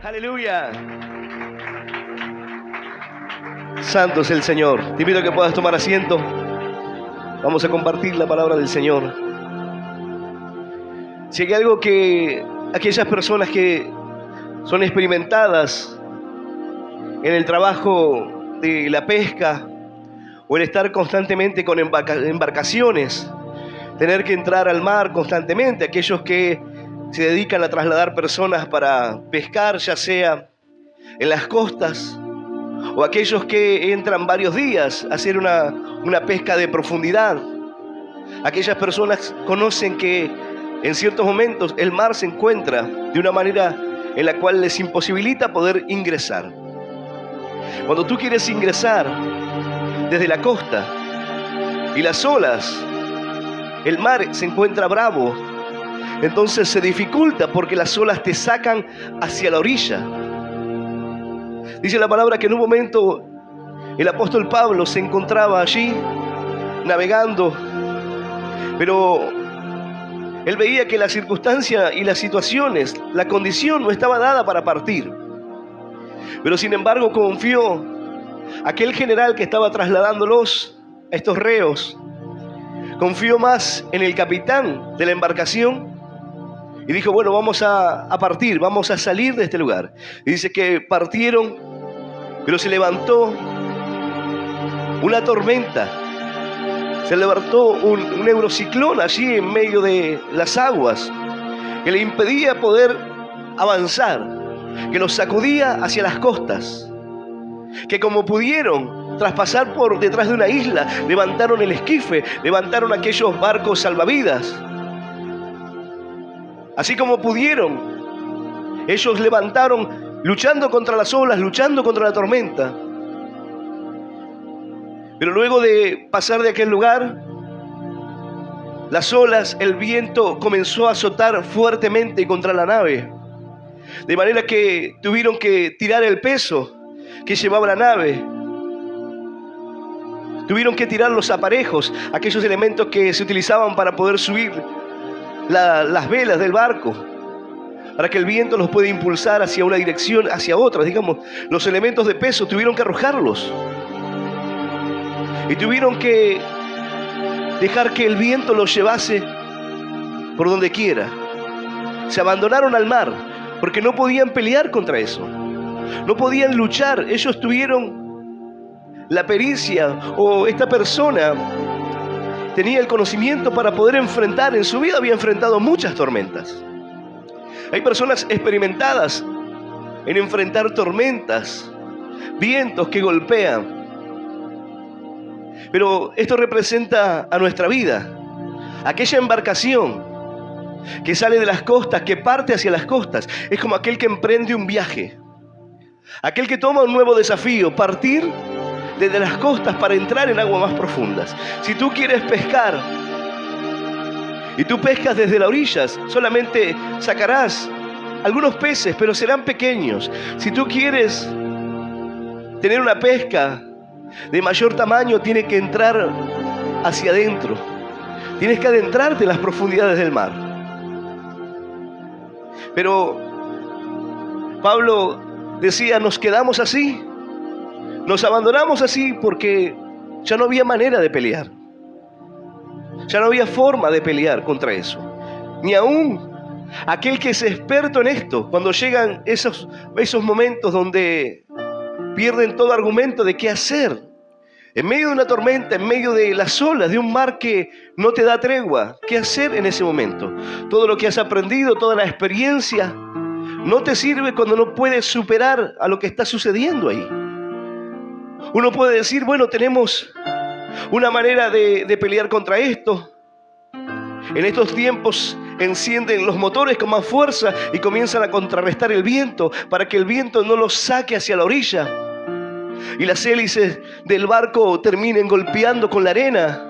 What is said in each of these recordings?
Aleluya. Santo es el Señor. Te invito a que puedas tomar asiento. Vamos a compartir la palabra del Señor. Si hay algo que aquellas personas que son experimentadas en el trabajo de la pesca o el estar constantemente con embarcaciones, tener que entrar al mar constantemente, aquellos que se dedican a trasladar personas para pescar, ya sea en las costas, o aquellos que entran varios días a hacer una pesca de profundidad. Aquellas personas conocen que en ciertos momentos el mar se encuentra de una manera en la cual les imposibilita poder ingresar. Cuando tú quieres ingresar desde la costa y las olas, el mar se encuentra bravo, entonces se dificulta porque las olas te sacan hacia la orilla. Dice la palabra que en un momento el apóstol Pablo se encontraba allí navegando, pero él veía que la circunstancia y las situaciones, la condición no estaba dada para partir. Pero sin embargo confió aquel general que estaba trasladándolos a estos reos, confió más en el capitán de la embarcación y dijo, bueno, vamos a partir, vamos a salir de este lugar. Y dice que partieron, pero se levantó una tormenta, se levantó un eurociclón allí en medio de las aguas, que le impedía poder avanzar, que los sacudía hacia las costas, que como pudieron, tras pasar por detrás de una isla, levantaron el esquife, levantaron aquellos barcos salvavidas. Así como pudieron, ellos levantaron, luchando contra las olas, luchando contra la tormenta. Pero luego de pasar de aquel lugar, las olas, el viento comenzó a azotar fuertemente contra la nave, de manera que tuvieron que tirar el peso que llevaba la nave. Tuvieron que tirar los aparejos, aquellos elementos que se utilizaban para poder subir las velas del barco, para que el viento los pueda impulsar hacia una dirección, hacia otra. Digamos, los elementos de peso tuvieron que arrojarlos y tuvieron que dejar que el viento los llevase por donde quiera. Se abandonaron al mar porque no podían pelear contra eso, no podían luchar. Ellos tuvieron la pericia, o esta persona tenía el conocimiento para poder enfrentar. En su vida había enfrentado muchas tormentas. Hay personas experimentadas en enfrentar tormentas, vientos que golpean. Pero esto representa a nuestra vida. Aquella embarcación que sale de las costas, que parte hacia las costas, es como aquel que emprende un viaje. Aquel que toma un nuevo desafío, partir desde las costas para entrar en aguas más profundas. Si tú quieres pescar y tú pescas desde las orillas, solamente sacarás algunos peces, pero serán pequeños. Si tú quieres tener una pesca de mayor tamaño, tienes que entrar hacia adentro. Tienes que adentrarte en las profundidades del mar. Pero Pablo decía, nos quedamos así, nos abandonamos así porque ya no había manera de pelear. Ya no había forma de pelear contra eso. Ni aún aquel que es experto en esto, cuando llegan esos momentos donde pierden todo argumento de qué hacer, en medio de una tormenta, en medio de las olas, de un mar que no te da tregua, ¿qué hacer en ese momento? Todo lo que has aprendido, toda la experiencia, no te sirve cuando no puedes superar a lo que está sucediendo ahí. Uno puede decir, bueno, tenemos una manera de pelear contra esto. En estos tiempos encienden los motores con más fuerza y comienzan a contrarrestar el viento para que el viento no los saque hacia la orilla y las hélices del barco terminen golpeando con la arena.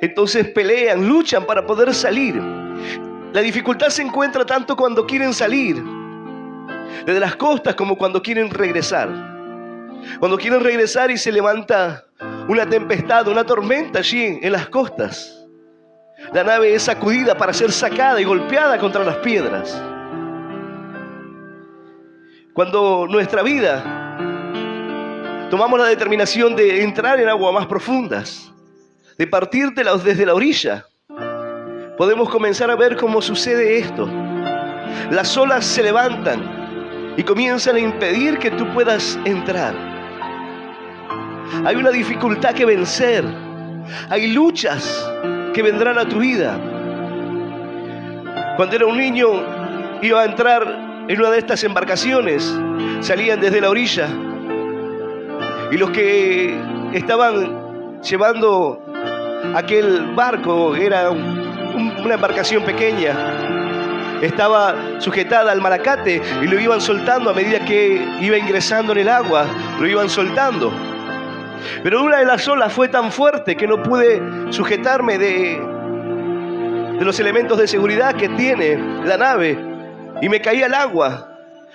Entonces pelean, luchan para poder salir. La dificultad se encuentra tanto cuando quieren salir desde las costas como cuando quieren regresar. Cuando quieren regresar y se levanta una tempestad, una tormenta allí en las costas, la nave es sacudida para ser sacada y golpeada contra las piedras. Cuando nuestra vida tomamos la determinación de entrar en aguas más profundas, de partir desde la orilla, podemos comenzar a ver cómo sucede esto. Las olas se levantan y comienzan a impedir que tú puedas entrar. Hay una dificultad que vencer. Hay luchas que vendrán a tu vida. Cuando era un niño, iba a entrar en una de estas embarcaciones. Salían desde la orilla y los que estaban llevando aquel barco, era una embarcación pequeña, estaba sujetada al malacate y lo iban soltando a medida que iba ingresando en el agua, lo iban soltando. Pero una de las olas fue tan fuerte que no pude sujetarme de los elementos de seguridad que tiene la nave y me caí al agua,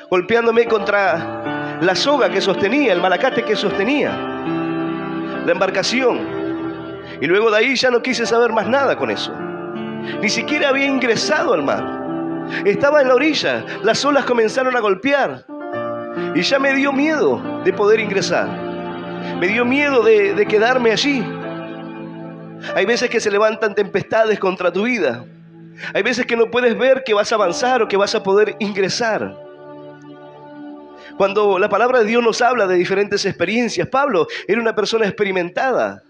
golpeándome contra la soga que sostenía, el malacate que sostenía la embarcación. Y luego de ahí ya no quise saber más nada con eso. Ni siquiera había ingresado al mar. Estaba en la orilla, las olas comenzaron a golpear y ya me dio miedo de poder ingresar. Me dio miedo de quedarme allí. Hay veces que se levantan tempestades contra tu vida. Hay veces que no puedes ver que vas a avanzar o que vas a poder ingresar. Cuando la palabra de Dios nos habla de diferentes experiencias, Pablo era una persona experimentada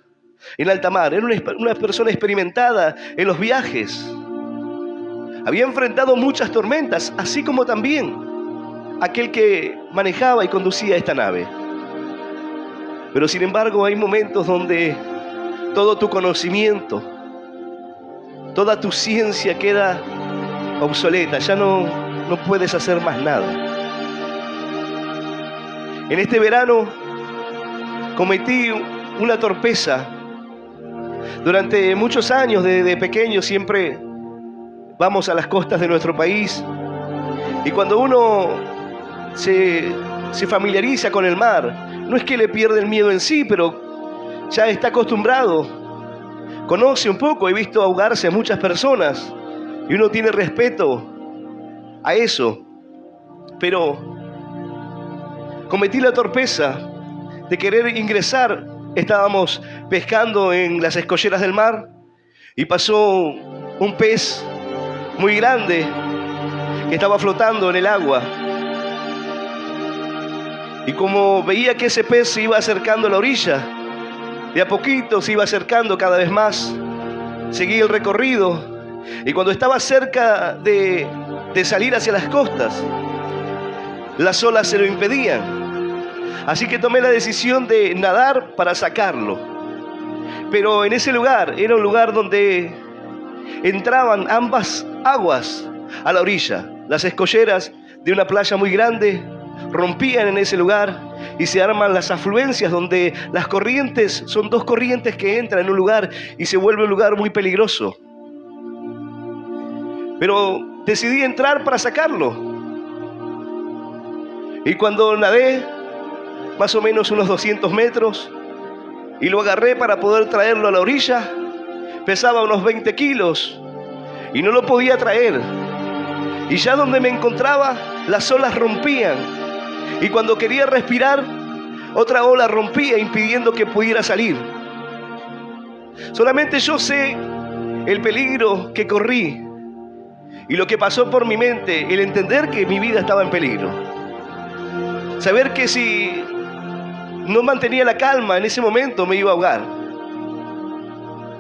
en alta mar, era una persona experimentada en los viajes. Había enfrentado muchas tormentas, así como también aquel que manejaba y conducía esta nave. Pero sin embargo hay momentos donde todo tu conocimiento, toda tu ciencia queda obsoleta, ya no puedes hacer más nada. En este verano cometí una torpeza. Durante muchos años, de pequeño, siempre vamos a las costas de nuestro país. Y cuando uno se familiariza con el mar, no es que le pierde el miedo en sí, pero ya está acostumbrado, conoce un poco. He visto ahogarse a muchas personas y uno tiene respeto a eso. Pero cometí la torpeza de querer ingresar. Estábamos pescando en las escolleras del mar y pasó un pez muy grande que estaba flotando en el agua. Y como veía que ese pez se iba acercando a la orilla, de a poquito se iba acercando cada vez más, seguí el recorrido y cuando estaba cerca de salir hacia las costas, las olas se lo impedían. Así que tomé la decisión de nadar para sacarlo. Pero en ese lugar, era un lugar donde entraban ambas aguas a la orilla. Las escolleras de una playa muy grande rompían en ese lugar y se arman las afluencias donde las corrientes, son dos corrientes que entran en un lugar y se vuelve un lugar muy peligroso. Pero decidí entrar para sacarlo. Y cuando nadé más o menos unos 200 metros y lo agarré para poder traerlo a la orilla, pesaba unos 20 kilos y no lo podía traer. Y ya donde me encontraba, las olas rompían. Y cuando quería respirar, otra ola rompía, impidiendo que pudiera salir. Solamente yo sé el peligro que corrí y lo que pasó por mi mente, el entender que mi vida estaba en peligro. Saber que si no mantenía la calma en ese momento me iba a ahogar.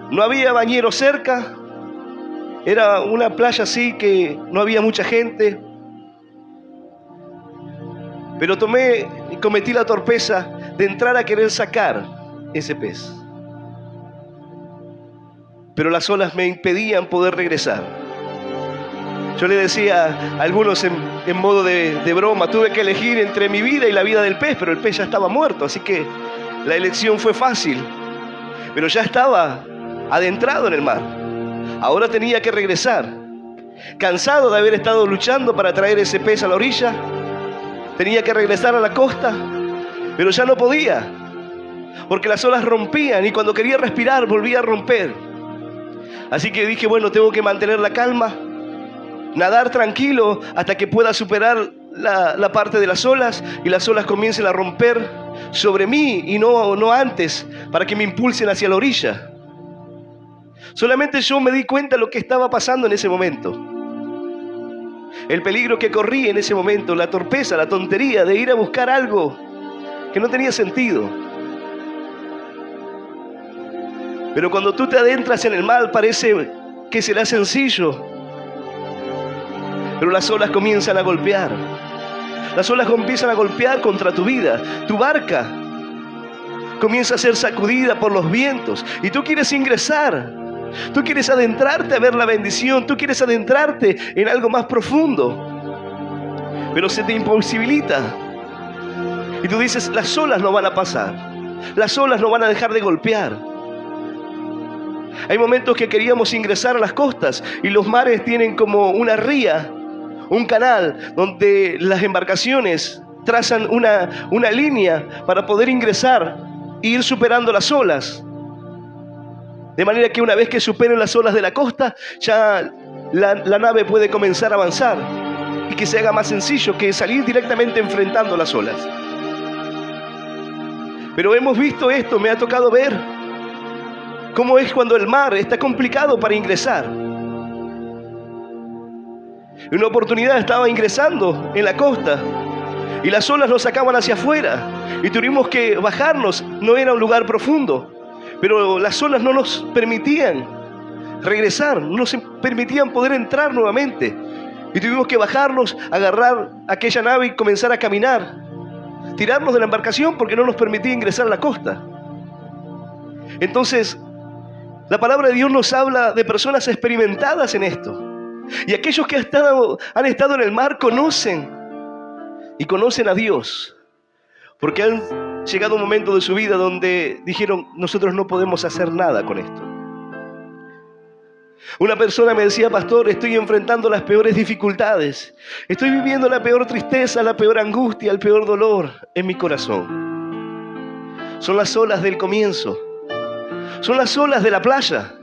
No había bañero cerca, era una playa así que no había mucha gente. Pero tomé y cometí la torpeza de entrar a querer sacar ese pez. Pero las olas me impedían poder regresar. Yo le decía a algunos en modo de broma, tuve que elegir entre mi vida y la vida del pez, pero el pez ya estaba muerto, así que la elección fue fácil. Pero ya estaba adentrado en el mar. Ahora tenía que regresar. Cansado de haber estado luchando para traer ese pez a la orilla, tenía que regresar a la costa, pero ya no podía, porque las olas rompían y cuando quería respirar volvía a romper. Así que dije, bueno, tengo que mantener la calma, nadar tranquilo hasta que pueda superar la parte de las olas y las olas comiencen a romper sobre mí y no antes, para que me impulsen hacia la orilla. Solamente yo me di cuenta de lo que estaba pasando en ese momento. El peligro que corrí en ese momento, la torpeza, la tontería de ir a buscar algo que no tenía sentido. Pero cuando tú te adentras en el mar parece que será sencillo, pero las olas comienzan a golpear. Las olas comienzan a golpear contra tu vida. Tu barca comienza a ser sacudida por los vientos y tú quieres ingresar. Tú quieres adentrarte a ver la bendición. Tú quieres adentrarte en algo más profundo, pero se te imposibilita. Y tú dices, las olas no van a pasar. Las olas no van a dejar de golpear. Hay momentos que queríamos ingresar a las costas y los mares tienen como una ría, un canal donde las embarcaciones trazan una línea para poder ingresar e ir superando las olas. De manera que una vez que superen las olas de la costa, ya la nave puede comenzar a avanzar y que se haga más sencillo que salir directamente enfrentando las olas. Pero hemos visto esto, me ha tocado ver cómo es cuando el mar está complicado para ingresar. En una oportunidad estaba ingresando en la costa y las olas nos sacaban hacia afuera y tuvimos que bajarnos. No era un lugar profundo, pero las olas no nos permitían regresar, no nos permitían poder entrar nuevamente. Y tuvimos que bajarnos, agarrar aquella nave y comenzar a caminar, tirarnos de la embarcación porque no nos permitía ingresar a la costa. Entonces, la palabra de Dios nos habla de personas experimentadas en esto. Y aquellos que han estado en el mar conocen a Dios, porque han llegado un momento de su vida donde dijeron, nosotros no podemos hacer nada con esto. Una persona me decía, pastor, estoy enfrentando las peores dificultades, estoy viviendo la peor tristeza, la peor angustia, el peor dolor en mi corazón. Son las olas del comienzo, son las olas de la playa.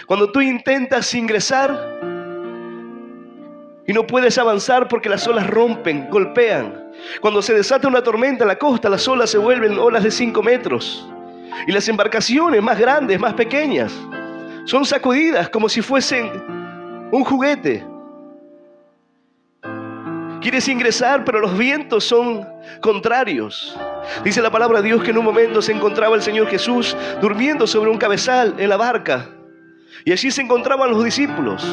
Cuando tú intentas ingresar y no puedes avanzar porque las olas rompen, golpean. Cuando se desata una tormenta en la costa, las olas se vuelven olas de 5 metros. Y las embarcaciones más grandes, más pequeñas, son sacudidas como si fuesen un juguete. Quieres ingresar, pero los vientos son contrarios. Dice la palabra de Dios que en un momento se encontraba el Señor Jesús durmiendo sobre un cabezal en la barca. Y allí se encontraban los discípulos.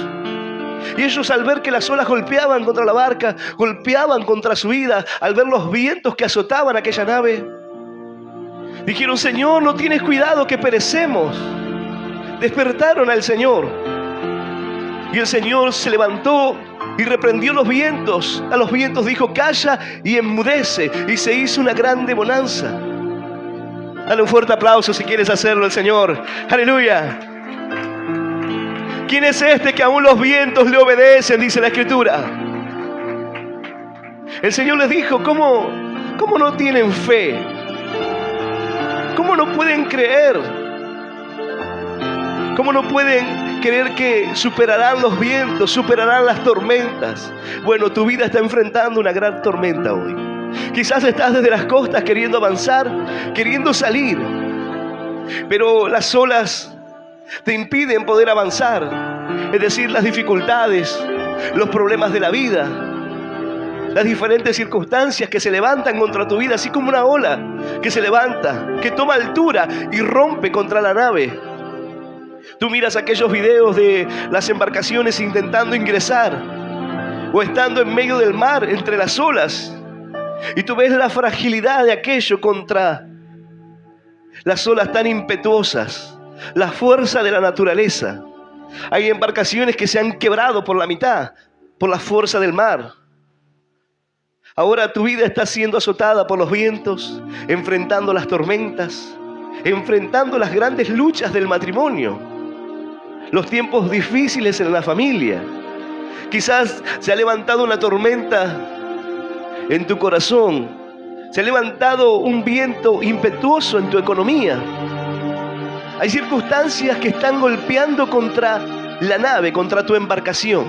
Y ellos, al ver que las olas golpeaban contra la barca, golpeaban contra su vida, al ver los vientos que azotaban aquella nave, dijeron, Señor, ¿no tienes cuidado que perecemos? Despertaron al Señor. Y el Señor se levantó y reprendió los vientos. A los vientos dijo, calla y enmudece. Y se hizo una grande bonanza. Dale un fuerte aplauso si quieres hacerlo al Señor. ¡Aleluya! ¿Quién es este que aún los vientos le obedecen? Dice la Escritura. El Señor les dijo, ¿cómo no tienen fe? ¿Cómo no pueden creer? ¿Cómo no pueden creer que superarán los vientos, superarán las tormentas? Bueno, tu vida está enfrentando una gran tormenta hoy. Quizás estás desde las costas queriendo avanzar, queriendo salir, pero las olas te impiden poder avanzar. Es decir, las dificultades, los problemas de la vida, las diferentes circunstancias que se levantan contra tu vida, así como una ola que se levanta, que toma altura y rompe contra la nave. Tú miras aquellos videos de las embarcaciones intentando ingresar o estando en medio del mar entre las olas, y tú ves la fragilidad de aquello contra las olas tan impetuosas, la fuerza de la naturaleza. Hay embarcaciones que se han quebrado por la mitad por la fuerza del mar. Ahora tu vida está siendo azotada por los vientos, enfrentando las tormentas, enfrentando las grandes luchas del matrimonio, los tiempos difíciles en la familia. Quizás se ha levantado una tormenta en tu corazón, se ha levantado un viento impetuoso en tu economía. Hay circunstancias que están golpeando contra la nave, contra tu embarcación.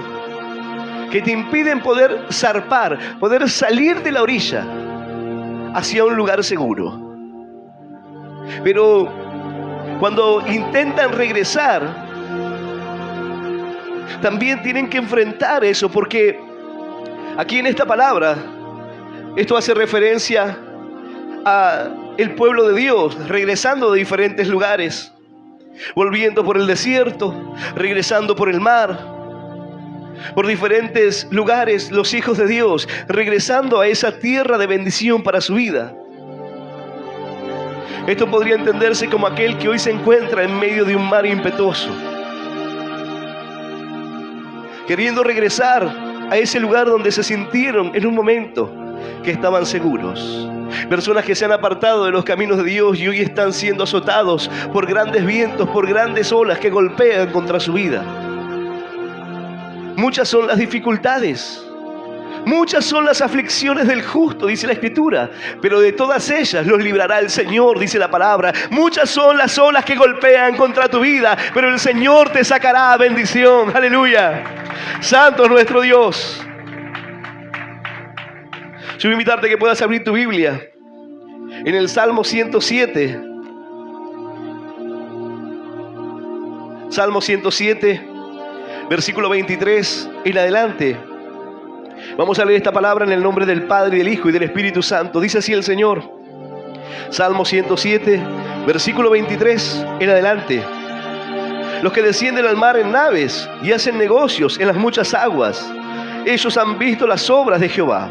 que te impiden poder zarpar, poder salir de la orilla hacia un lugar seguro. Pero cuando intentan regresar, también tienen que enfrentar eso, porque aquí en esta palabra, esto hace referencia a el pueblo de Dios regresando de diferentes lugares, volviendo por el desierto, regresando por el mar, por diferentes lugares, los hijos de Dios regresando a esa tierra de bendición para su vida. Esto podría entenderse como aquel que hoy se encuentra en medio de un mar impetuoso, queriendo regresar a ese lugar donde se sintieron en un momento que estaban seguros. Personas que se han apartado de los caminos de Dios y hoy están siendo azotados por grandes vientos, por grandes olas que golpean contra su vida. Muchas son las dificultades, muchas son las aflicciones del justo, dice la Escritura, pero de todas ellas los librará el Señor, dice la palabra. Muchas son las olas que golpean contra tu vida, pero el Señor te sacará a bendición. Aleluya. Santo es nuestro Dios. Yo voy a invitarte a que puedas abrir tu Biblia en el Salmo 107. Salmo 107, versículo 23 en adelante. Vamos a leer esta palabra en el nombre del Padre, y del Hijo y del Espíritu Santo. Dice así el Señor. Salmo 107, versículo 23 en adelante. Los que descienden al mar en naves y hacen negocios en las muchas aguas, ellos han visto las obras de Jehová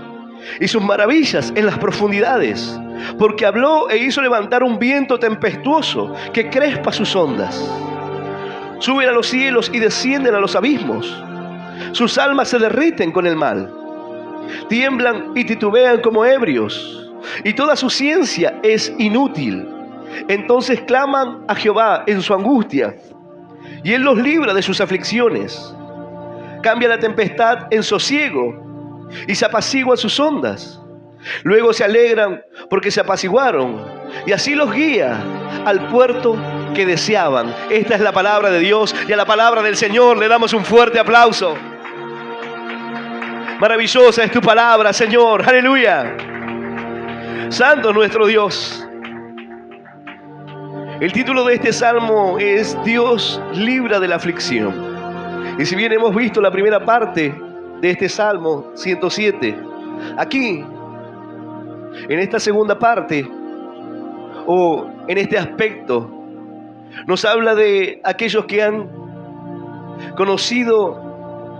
y sus maravillas en las profundidades, porque habló e hizo levantar un viento tempestuoso que crespa sus ondas. Suben a los cielos y descienden a los abismos. Sus almas se derriten con el mal. Tiemblan y titubean como ebrios, y toda su ciencia es inútil. Entonces claman a Jehová en su angustia, y Él los libra de sus aflicciones. Cambia la tempestad en sosiego, y se apaciguan sus ondas. Luego se alegran porque se apaciguaron, y así los guía al puerto que deseaban. Esta es la palabra de Dios, y a la palabra del Señor le damos un fuerte aplauso. Maravillosa es tu palabra, Señor. Aleluya. Santo nuestro Dios. El título de este salmo es Dios libra de la aflicción. Y si bien hemos visto la primera parte de este Salmo 107, aquí, en esta segunda parte, o en este aspecto, nos habla de aquellos que han conocido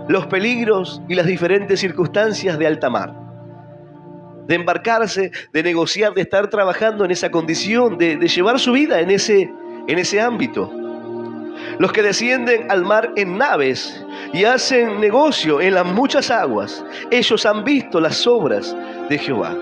los peligros y las diferentes circunstancias de alta mar, de embarcarse, de negociar, de estar trabajando en esa condición, de llevar su vida en ese ámbito. Los que descienden al mar en naves y hacen negocio en las muchas aguas, ellos han visto las obras de Jehová.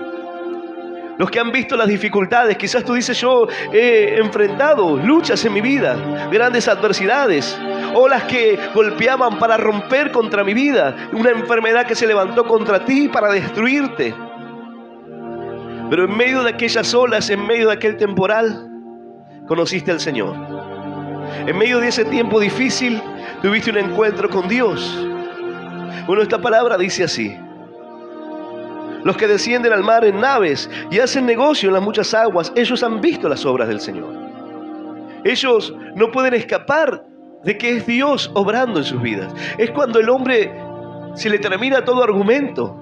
Los que han visto las dificultades, quizás tú dices, yo he enfrentado luchas en mi vida, grandes adversidades, olas que golpeaban para romper contra mi vida, una enfermedad que se levantó contra ti para destruirte. Pero en medio de aquellas olas, en medio de aquel temporal, conociste al Señor. En medio de ese tiempo difícil, tuviste un encuentro con Dios. Bueno, esta palabra dice así: los que descienden al mar en naves y hacen negocio en las muchas aguas, ellos han visto las obras del Señor. Ellos no pueden escapar de que es Dios obrando en sus vidas. Es cuando el hombre se le termina todo argumento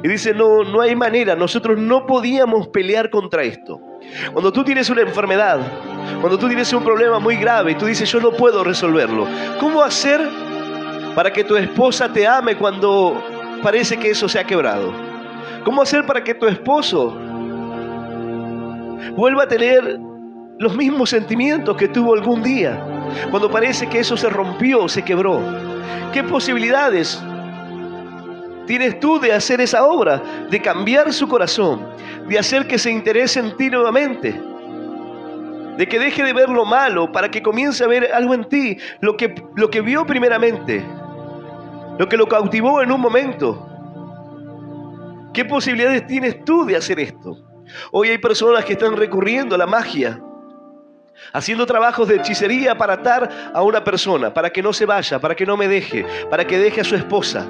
y dice, no hay manera, nosotros no podíamos pelear contra esto. Cuando tú tienes una enfermedad, cuando tú tienes un problema muy grave y tú dices, yo no puedo resolverlo, ¿cómo hacer para que tu esposa te ame cuando parece que eso se ha quebrado? ¿Cómo hacer para que tu esposo vuelva a tener los mismos sentimientos que tuvo algún día, cuando parece que eso se rompió, se quebró? ¿Qué posibilidades tienes tú de hacer esa obra, de cambiar su corazón, de hacer que se interese en ti nuevamente, de que deje de ver lo malo para que comience a ver algo en ti, lo que vio primeramente, lo que lo cautivó en un momento? ¿Qué posibilidades tienes tú de hacer esto? Hoy hay personas que están recurriendo a la magia, haciendo trabajos de hechicería para atar a una persona, para que no se vaya, para que no me deje, para que deje a su esposa.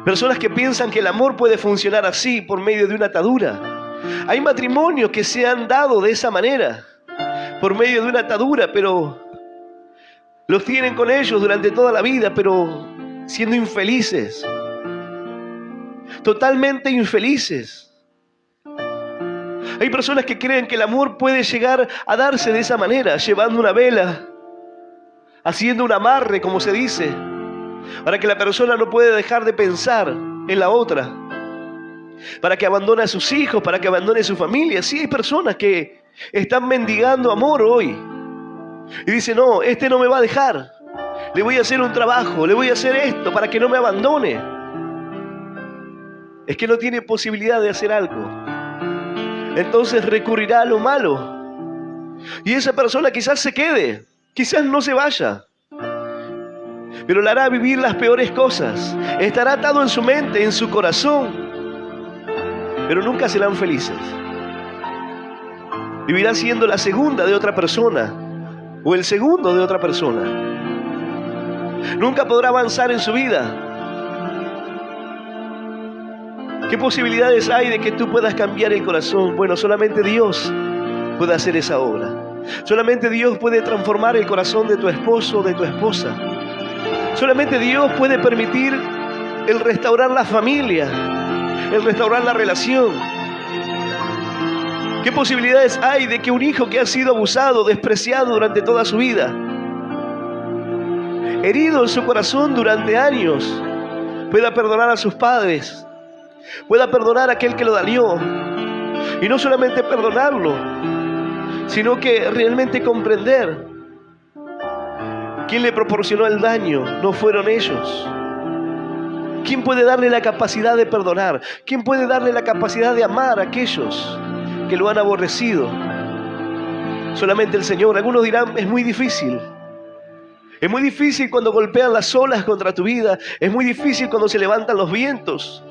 Personas que piensan que el amor puede funcionar así, por medio de una atadura. Hay matrimonios que se han dado de esa manera, por medio de una atadura, pero los tienen con ellos durante toda la vida, pero siendo infelices, totalmente infelices. Hay personas que creen que el amor puede llegar a darse de esa manera, llevando una vela, haciendo un amarre, como se dice, para que la persona no pueda dejar de pensar en la otra, para que abandone a sus hijos, para que abandone su familia. Sí, hay personas que están mendigando amor hoy y dicen: no, este no me va a dejar, le voy a hacer un trabajo, le voy a hacer esto para que no me abandone. Es que no tiene posibilidad de hacer algo, entonces recurrirá a lo malo, y esa persona quizás se quede, quizás no se vaya, pero le hará vivir las peores cosas. Estará atado en su mente, en su corazón, pero nunca serán felices. Vivirá siendo la segunda de otra persona o el segundo de otra persona. Nunca podrá avanzar en su vida. ¿Qué posibilidades hay de que tú puedas cambiar el corazón? Bueno, solamente Dios puede hacer esa obra. Solamente Dios puede transformar el corazón de tu esposo o de tu esposa. Solamente Dios puede permitir el restaurar la familia, el restaurar la relación. ¿Qué posibilidades hay de que un hijo que ha sido abusado, despreciado durante toda su vida, herido en su corazón durante años, pueda perdonar a sus padres, pueda perdonar a aquel que lo dañó? Y no solamente perdonarlo, sino que realmente comprender: ¿quién le proporcionó el daño? No fueron ellos. ¿Quién puede darle la capacidad de perdonar? ¿Quién puede darle la capacidad de amar a aquellos que lo han aborrecido? Solamente el Señor. Algunos dirán: es muy difícil. Es muy difícil cuando golpean las olas contra tu vida. Es muy difícil cuando se levantan los vientos,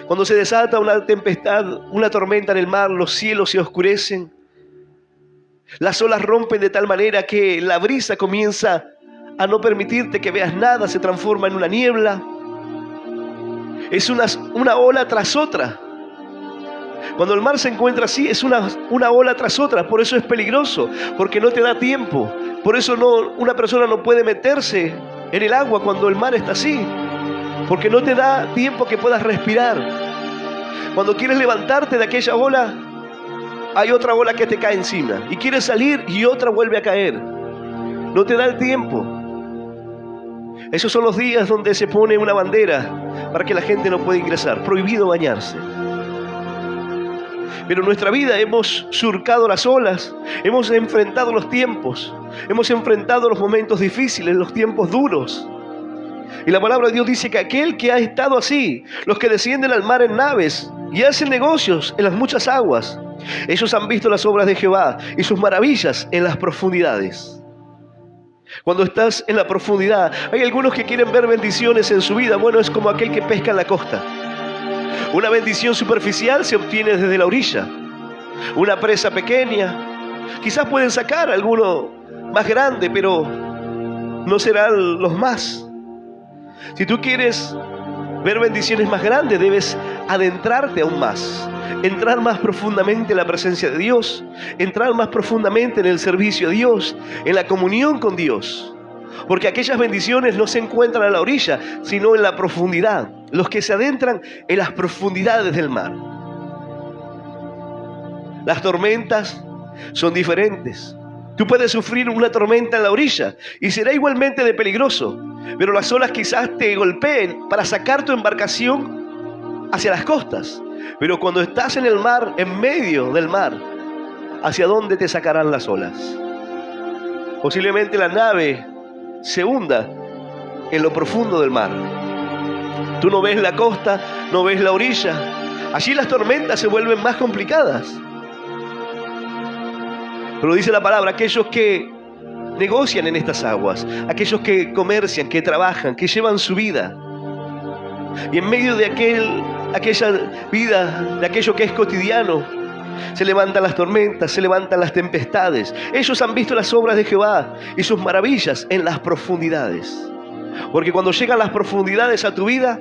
cuando se desata una tempestad, una tormenta en el mar, los cielos se oscurecen, las olas rompen de tal manera que la brisa comienza a no permitirte que veas nada, se transforma en una niebla. Es una ola tras otra. Cuando el mar se encuentra así, es una ola tras otra. Por eso es peligroso, porque no te da tiempo. Por eso una persona no puede meterse en el agua cuando el mar está así, porque no te da tiempo que puedas respirar. Cuando quieres levantarte de aquella ola, hay otra ola que te cae encima, y quieres salir y otra vuelve a caer. No te da el tiempo. Esos son los días donde se pone una bandera para que la gente no pueda ingresar. Prohibido bañarse. Pero en nuestra vida hemos surcado las olas, hemos enfrentado los tiempos, hemos enfrentado los momentos difíciles, los tiempos duros. Y la palabra de Dios dice que aquel que ha estado así, los que descienden al mar en naves y hacen negocios en las muchas aguas, ellos han visto las obras de Jehová y sus maravillas en las profundidades. Cuando estás en la profundidad, hay algunos que quieren ver bendiciones en su vida. Bueno, es como aquel que pesca en la costa. Una bendición superficial se obtiene desde la orilla. Una presa pequeña. Quizás pueden sacar alguno más grande, pero no serán los más. Si tú quieres ver bendiciones más grandes, debes adentrarte aún más. Entrar más profundamente en la presencia de Dios. Entrar más profundamente en el servicio a Dios, en la comunión con Dios. Porque aquellas bendiciones no se encuentran a la orilla, sino en la profundidad. Los que se adentran en las profundidades del mar. Las tormentas son diferentes. Tú puedes sufrir una tormenta en la orilla y será igualmente de peligroso. Pero las olas quizás te golpeen para sacar tu embarcación hacia las costas. Pero cuando estás en el mar, en medio del mar, ¿hacia dónde te sacarán las olas? Posiblemente la nave se hunda en lo profundo del mar. Tú no ves la costa, no ves la orilla. Allí las tormentas se vuelven más complicadas. Pero dice la palabra, aquellos que negocian en estas aguas, aquellos que comercian, que trabajan, que llevan su vida, y en medio de aquella vida, de aquello que es cotidiano, se levantan las tormentas, se levantan las tempestades. Ellos han visto las obras de Jehová y sus maravillas en las profundidades. Porque cuando llegan las profundidades a tu vida,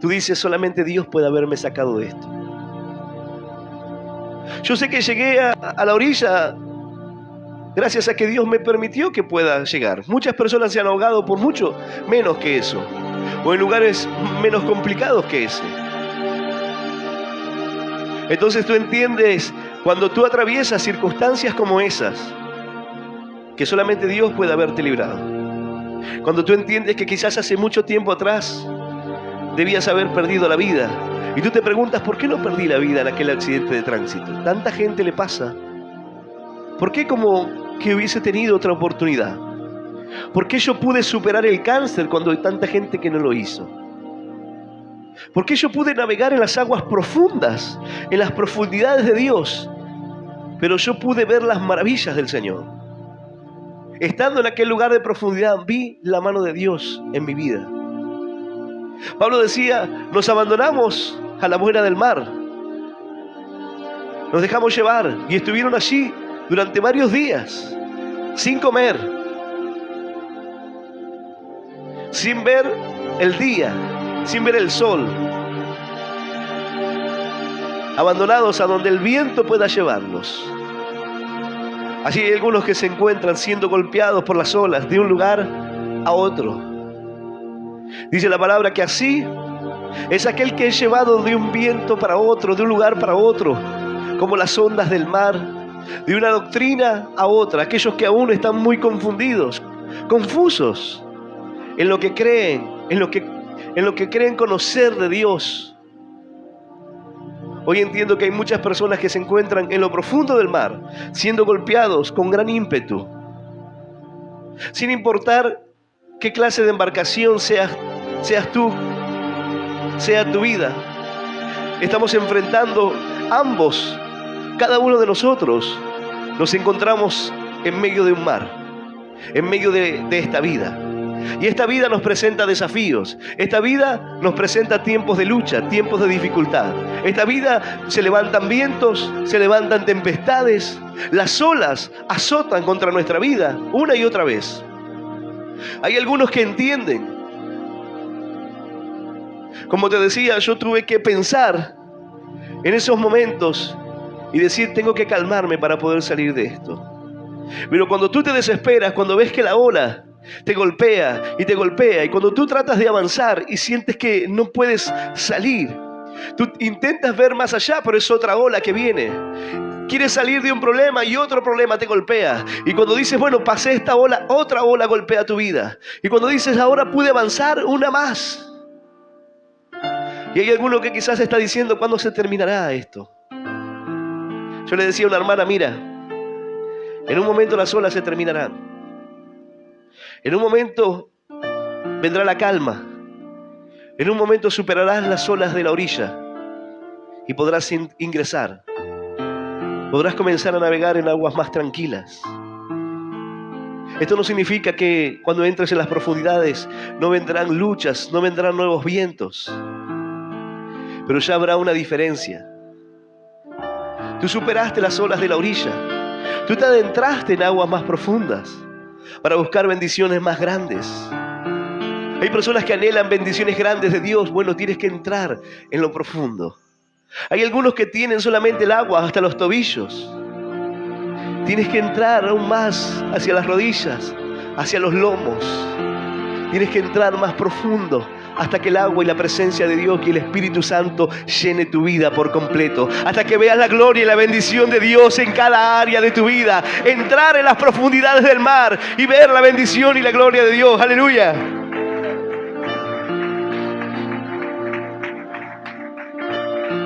tú dices, solamente Dios puede haberme sacado de esto. Yo sé que llegué a la orilla gracias a que Dios me permitió que pueda llegar. Muchas personas se han ahogado por mucho menos que eso, o en lugares menos complicados que ese. Entonces tú entiendes, cuando tú atraviesas circunstancias como esas, que solamente Dios puede haberte librado. Cuando tú entiendes que quizás hace mucho tiempo atrás debías haber perdido la vida, y tú te preguntas, ¿por qué no perdí la vida en aquel accidente de tránsito? Tanta gente le pasa. ¿Por qué como que hubiese tenido otra oportunidad? ¿Por qué yo pude superar el cáncer cuando hay tanta gente que no lo hizo? ¿Por qué yo pude navegar en las aguas profundas, en las profundidades de Dios, pero yo pude ver las maravillas del Señor? Estando en aquel lugar de profundidad, vi la mano de Dios en mi vida. Pablo decía, nos abandonamos a la buena del mar. Nos dejamos llevar y estuvieron allí durante varios días, sin comer, sin ver el día, sin ver el sol, abandonados a donde el viento pueda llevarlos. Allí hay algunos que se encuentran siendo golpeados por las olas de un lugar a otro. Dice la palabra que así es aquel que es llevado de un viento para otro, de un lugar para otro, como las ondas del mar, de una doctrina a otra. Aquellos que aún están muy confundidos, confusos en lo que creen, en lo que creen conocer de Dios. Hoy entiendo que hay muchas personas que se encuentran en lo profundo del mar, siendo golpeados con gran ímpetu, sin importar qué clase de embarcación seas tú, sea tu vida. Estamos enfrentando ambos, cada uno de nosotros, nos encontramos en medio de un mar, en medio de esta vida. Y esta vida nos presenta desafíos, esta vida nos presenta tiempos de lucha, tiempos de dificultad. Esta vida se levantan vientos, se levantan tempestades, las olas azotan contra nuestra vida una y otra vez. Hay algunos que entienden. Como te decía, yo tuve que pensar en esos momentos y decir, tengo que calmarme para poder salir de esto. Pero cuando tú te desesperas, cuando ves que la ola te golpea, y cuando tú tratas de avanzar y sientes que no puedes salir, tú intentas ver más allá, pero es otra ola que viene. Quieres salir de un problema y otro problema te golpea. Y cuando dices, bueno, pasé esta ola, otra ola golpea tu vida. Y cuando dices, ahora pude avanzar, una más. Y hay alguno que quizás está diciendo, ¿cuándo se terminará esto? Yo le decía a una hermana, mira, en un momento las olas se terminarán. En un momento vendrá la calma. En un momento superarás las olas de la orilla y podrás ingresar. Podrás comenzar a navegar en aguas más tranquilas. Esto no significa que cuando entres en las profundidades no vendrán luchas, no vendrán nuevos vientos. Pero ya habrá una diferencia. Tú superaste las olas de la orilla. Tú te adentraste en aguas más profundas para buscar bendiciones más grandes. Hay personas que anhelan bendiciones grandes de Dios. Bueno, tienes que entrar en lo profundo. Hay algunos que tienen solamente el agua hasta los tobillos. Tienes que entrar aún más hacia las rodillas, hacia los lomos. Tienes que entrar más profundo hasta que el agua y la presencia de Dios y el Espíritu Santo llene tu vida por completo. Hasta que veas la gloria y la bendición de Dios en cada área de tu vida. Entrar en las profundidades del mar y ver la bendición y la gloria de Dios. ¡Aleluya!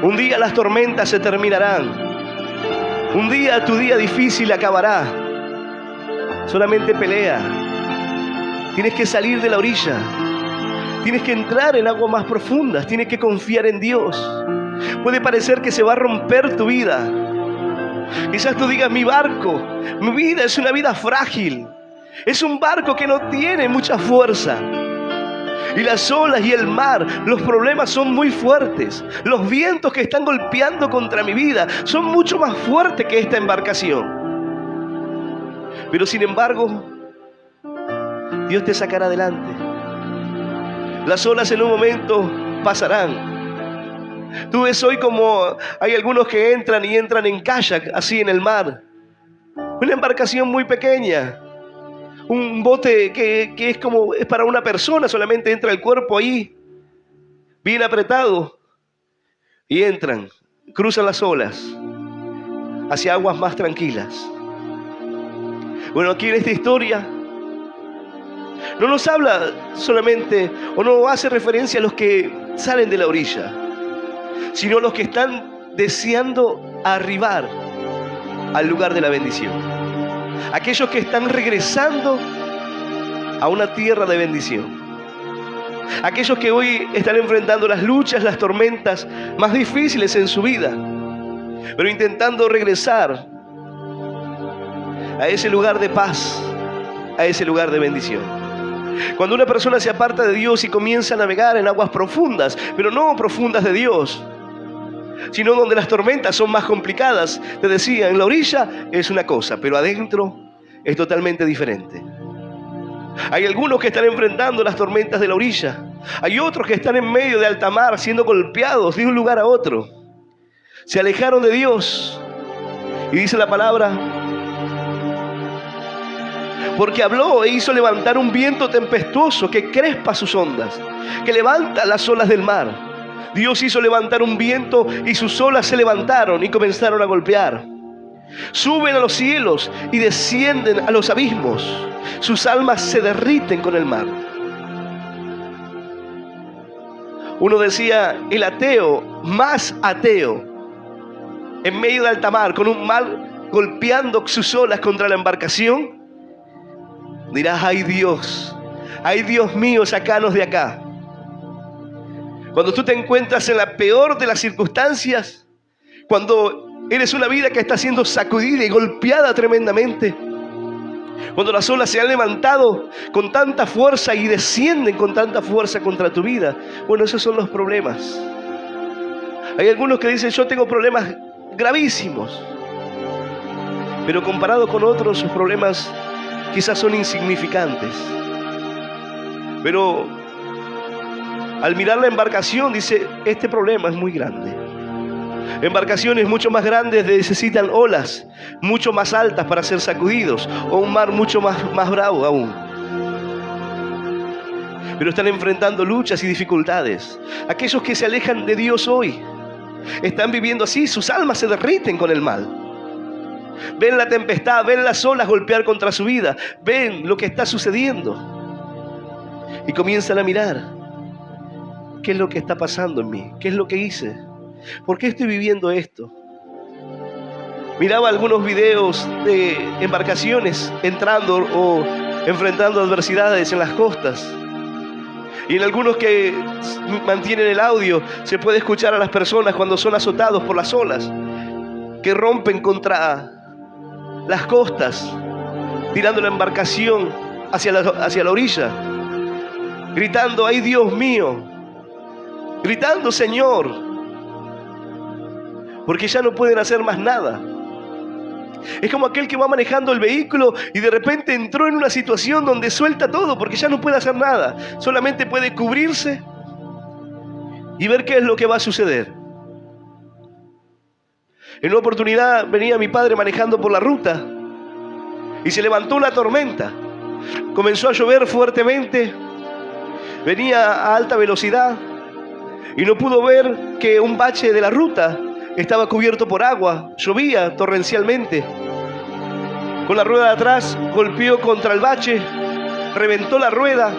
Un día las tormentas se terminarán. Un día tu día difícil acabará. Solamente pelea. Tienes que salir de la orilla. Tienes que entrar en aguas más profundas. Tienes que confiar en Dios. Puede parecer que se va a romper tu vida. Quizás tú digas, mi barco, mi vida es una vida frágil. Es un barco que no tiene mucha fuerza. Y las olas y el mar, los problemas son muy fuertes. Los vientos que están golpeando contra mi vida son mucho más fuertes que esta embarcación. Pero sin embargo, Dios te sacará adelante. Las olas en un momento pasarán. Tú ves hoy como hay algunos que entran en kayak, así en el mar. Una embarcación muy pequeña. Un bote que es para una persona, solamente entra el cuerpo ahí, bien apretado. Y entran, cruzan las olas hacia aguas más tranquilas. Bueno, aquí en esta historia no nos habla solamente, o no hace referencia a los que salen de la orilla, sino a los que están deseando arribar al lugar de la bendición. Aquellos que están regresando a una tierra de bendición. Aquellos que hoy están enfrentando las luchas, las tormentas más difíciles en su vida, pero intentando regresar a ese lugar de paz, a ese lugar de bendición. Cuando una persona se aparta de Dios y comienza a navegar en aguas profundas, pero no profundas de Dios, sino donde las tormentas son más complicadas. Te decía, en la orilla es una cosa, pero adentro es totalmente diferente. Hay algunos que están enfrentando las tormentas de la orilla. Hay otros que están en medio de alta mar, siendo golpeados de un lugar a otro. Se alejaron de Dios. Y dice la palabra: porque habló e hizo levantar un viento tempestuoso que crespa sus ondas, que levanta las olas del mar. Dios hizo levantar un viento y sus olas se levantaron y comenzaron a golpear. Suben a los cielos y descienden a los abismos. Sus almas se derriten con el mar. Uno decía, el ateo, más ateo, en medio de alta mar, con un mar golpeando sus olas contra la embarcación, dirás, ay Dios mío, sacanos de acá. Cuando tú te encuentras en la peor de las circunstancias, cuando eres una vida que está siendo sacudida y golpeada tremendamente, cuando las olas se han levantado con tanta fuerza y descienden con tanta fuerza contra tu vida, bueno, esos son los problemas. Hay algunos que dicen, yo tengo problemas gravísimos, pero comparado con otros, sus problemas quizás son insignificantes. Pero al mirar la embarcación, dice, este problema es muy grande. Embarcaciones mucho más grandes necesitan olas mucho más altas para ser sacudidos, o un mar mucho más bravo aún. Pero están enfrentando luchas y dificultades. Aquellos que se alejan de Dios hoy están viviendo así, sus almas se derriten con el mal. Ven la tempestad, ven las olas golpear contra su vida, ven lo que está sucediendo y comienzan a mirar, ¿qué es lo que está pasando en mí? ¿Qué es lo que hice? ¿Por qué estoy viviendo esto? Miraba algunos videos de embarcaciones entrando o enfrentando adversidades en las costas. Y en algunos que mantienen el audio se puede escuchar a las personas cuando son azotados por las olas, que rompen contra las costas, tirando la embarcación hacia la orilla, gritando, ¡ay Dios mío! Gritando, Señor, porque ya no pueden hacer más nada. Es como aquel que va manejando el vehículo y de repente entró en una situación donde suelta todo porque ya no puede hacer nada. Solamente puede cubrirse y ver qué es lo que va a suceder. En una oportunidad venía mi padre manejando por la ruta y se levantó una tormenta. Comenzó a llover fuertemente, venía a alta velocidad y no pudo ver que un bache de la ruta estaba cubierto por agua, llovía torrencialmente. Con la rueda de atrás golpeó contra el bache, reventó la rueda.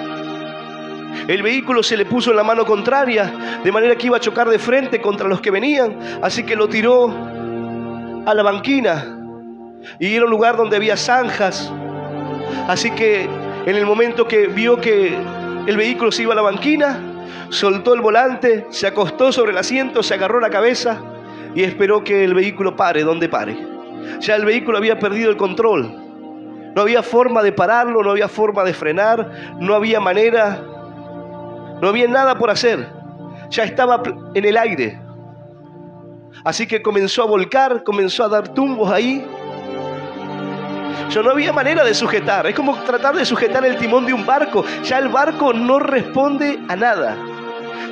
El vehículo se le puso en la mano contraria, de manera que iba a chocar de frente contra los que venían, así que lo tiró a la banquina. Y era un lugar donde había zanjas, así que en el momento que vio que el vehículo se iba a la banquina, soltó el volante, se acostó sobre el asiento, se agarró la cabeza y esperó que el vehículo pare donde pare. Ya el vehículo había perdido el control. No había forma de pararlo, no había forma de frenar, no había manera, no había nada por hacer. Ya estaba en el aire. Así que comenzó a volcar, comenzó a dar tumbos ahí. Ya no había manera de sujetar. Es como tratar de sujetar el timón de un barco. Ya el barco no responde a nada.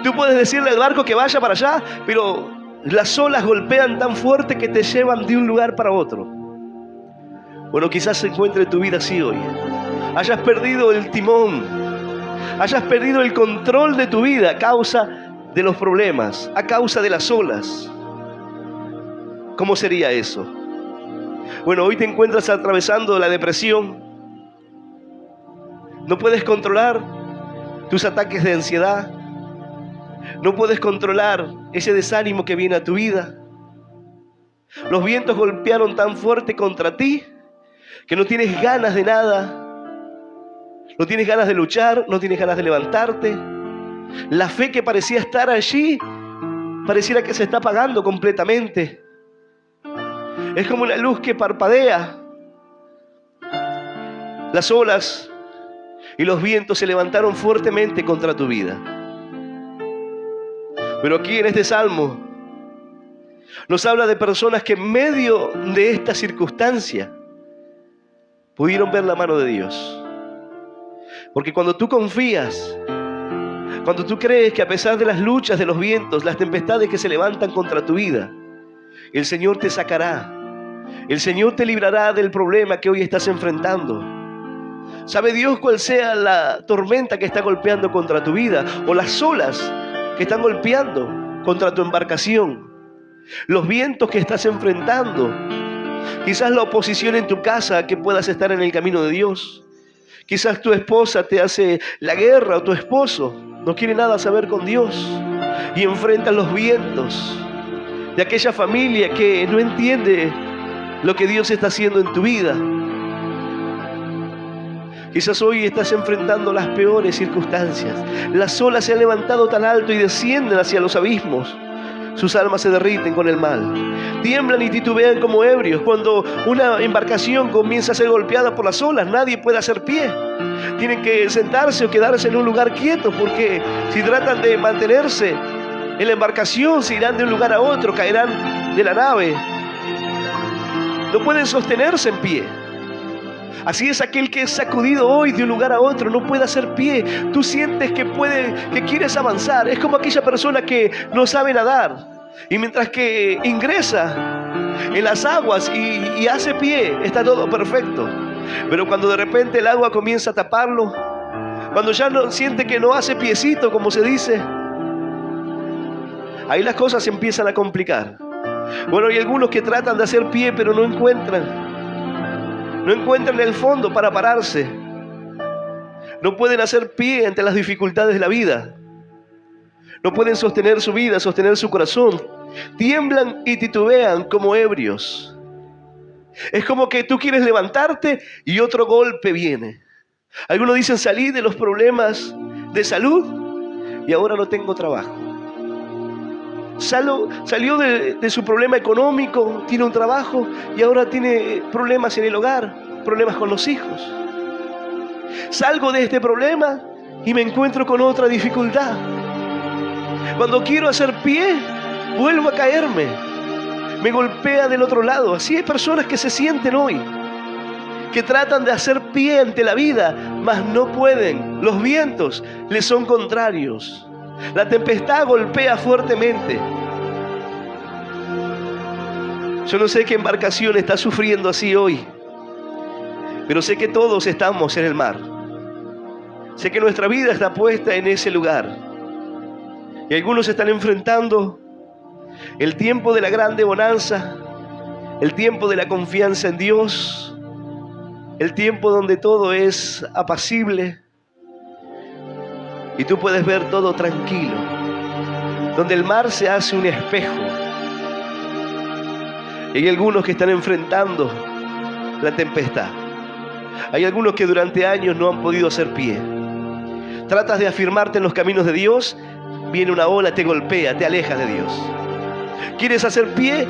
Tú puedes decirle al barco que vaya para allá, pero las olas golpean tan fuerte que te llevan de un lugar para otro. Bueno, quizás se encuentre tu vida así hoy. Hayas perdido el timón, hayas perdido el control de tu vida a causa de los problemas, a causa de las olas. ¿Cómo sería eso? Bueno, hoy te encuentras atravesando la depresión. No puedes controlar tus ataques de ansiedad. No puedes controlar ese desánimo que viene a tu vida. Los vientos golpearon tan fuerte contra ti que no tienes ganas de nada. No tienes ganas de luchar, no tienes ganas de levantarte. La fe que parecía estar allí, pareciera que se está apagando completamente. Es como una luz que parpadea. Las olas y los vientos se levantaron fuertemente contra tu vida. Pero aquí en este salmo nos habla de personas que en medio de esta circunstancia pudieron ver la mano de Dios. Porque cuando tú confías, cuando tú crees que a pesar de las luchas de los vientos, las tempestades que se levantan contra tu vida, el Señor te sacará. El Señor te librará del problema que hoy estás enfrentando. ¿Sabe Dios cuál sea la tormenta que está golpeando contra tu vida? O las olas que están golpeando contra tu embarcación. Los vientos que estás enfrentando. Quizás la oposición en tu casa, que puedas estar en el camino de Dios. Quizás tu esposa te hace la guerra, o tu esposo no quiere nada saber con Dios y enfrentas los vientos de aquella familia que no entiende lo que Dios está haciendo en tu vida. Quizás hoy estás enfrentando las peores circunstancias. Las olas se han levantado tan alto y descienden hacia los abismos. Sus almas se derriten con el mal. Tiemblan y titubean como ebrios. Cuando una embarcación comienza a ser golpeada por las olas, nadie puede hacer pie. Tienen que sentarse o quedarse en un lugar quieto, porque si tratan de mantenerse en la embarcación, se irán de un lugar a otro, caerán de la nave. No pueden sostenerse en pie. Así es aquel que es sacudido hoy de un lugar a otro, no puede hacer pie. Tú sientes que quieres avanzar. Es como aquella persona que no sabe nadar y mientras que ingresa en las aguas y hace pie, está todo perfecto. Pero cuando de repente el agua comienza a taparlo, cuando ya no siente que no hace piecito, como se dice, ahí las cosas se empiezan a complicar. Bueno, hay algunos que tratan de hacer pie, pero no encuentran el fondo para pararse. No pueden hacer pie ante las dificultades de la vida. No pueden sostener su vida, sostener su corazón. Tiemblan y titubean como ebrios. Es como que tú quieres levantarte y otro golpe viene. Algunos dicen: salí de los problemas de salud y ahora no tengo trabajo. Salió de su problema económico, tiene un trabajo y ahora tiene problemas en el hogar, problemas con los hijos. Salgo de este problema y me encuentro con otra dificultad. Cuando quiero hacer pie, vuelvo a caerme. Me golpea del otro lado. Así hay personas que se sienten hoy, que tratan de hacer pie ante la vida, mas no pueden. Los vientos les son contrarios. La tempestad golpea fuertemente. Yo no sé qué embarcación está sufriendo así hoy, pero sé que todos estamos en el mar. Sé que nuestra vida está puesta en ese lugar. Y algunos están enfrentando el tiempo de la grande bonanza, el tiempo de la confianza en Dios, el tiempo donde todo es apacible y tú puedes ver todo tranquilo, donde el mar se hace un espejo. Y hay algunos que están enfrentando la tempestad. Hay algunos que durante años no han podido hacer pie. Tratas de afirmarte en los caminos de Dios, viene una ola, te golpea, te alejas de Dios. ¿Quieres hacer pie?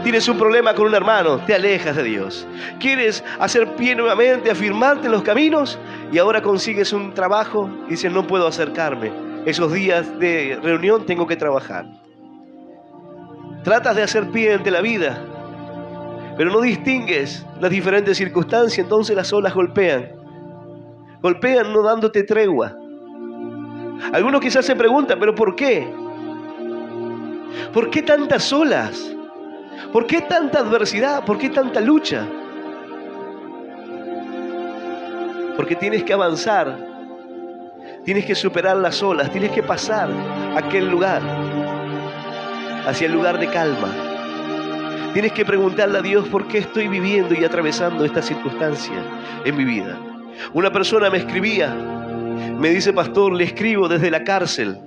Tienes un problema con un hermano, te alejas de Dios. ¿Quieres hacer pie nuevamente, afirmarte en los caminos? Y ahora consigues un trabajo y dices: no puedo acercarme. Esos días de reunión tengo que trabajar. Tratas de hacer pie ante la vida, pero no distingues las diferentes circunstancias, entonces las olas golpean. Golpean no dándote tregua. Algunos quizás se preguntan, ¿pero por qué? ¿Por qué tantas olas? ¿Por qué tanta adversidad? ¿Por qué tanta lucha? Porque tienes que avanzar, tienes que superar las olas, tienes que pasar a aquel lugar, hacia el lugar de calma. Tienes que preguntarle a Dios por qué estoy viviendo y atravesando esta circunstancia en mi vida. Una persona me escribía, me dice: pastor, le escribo desde la cárcel.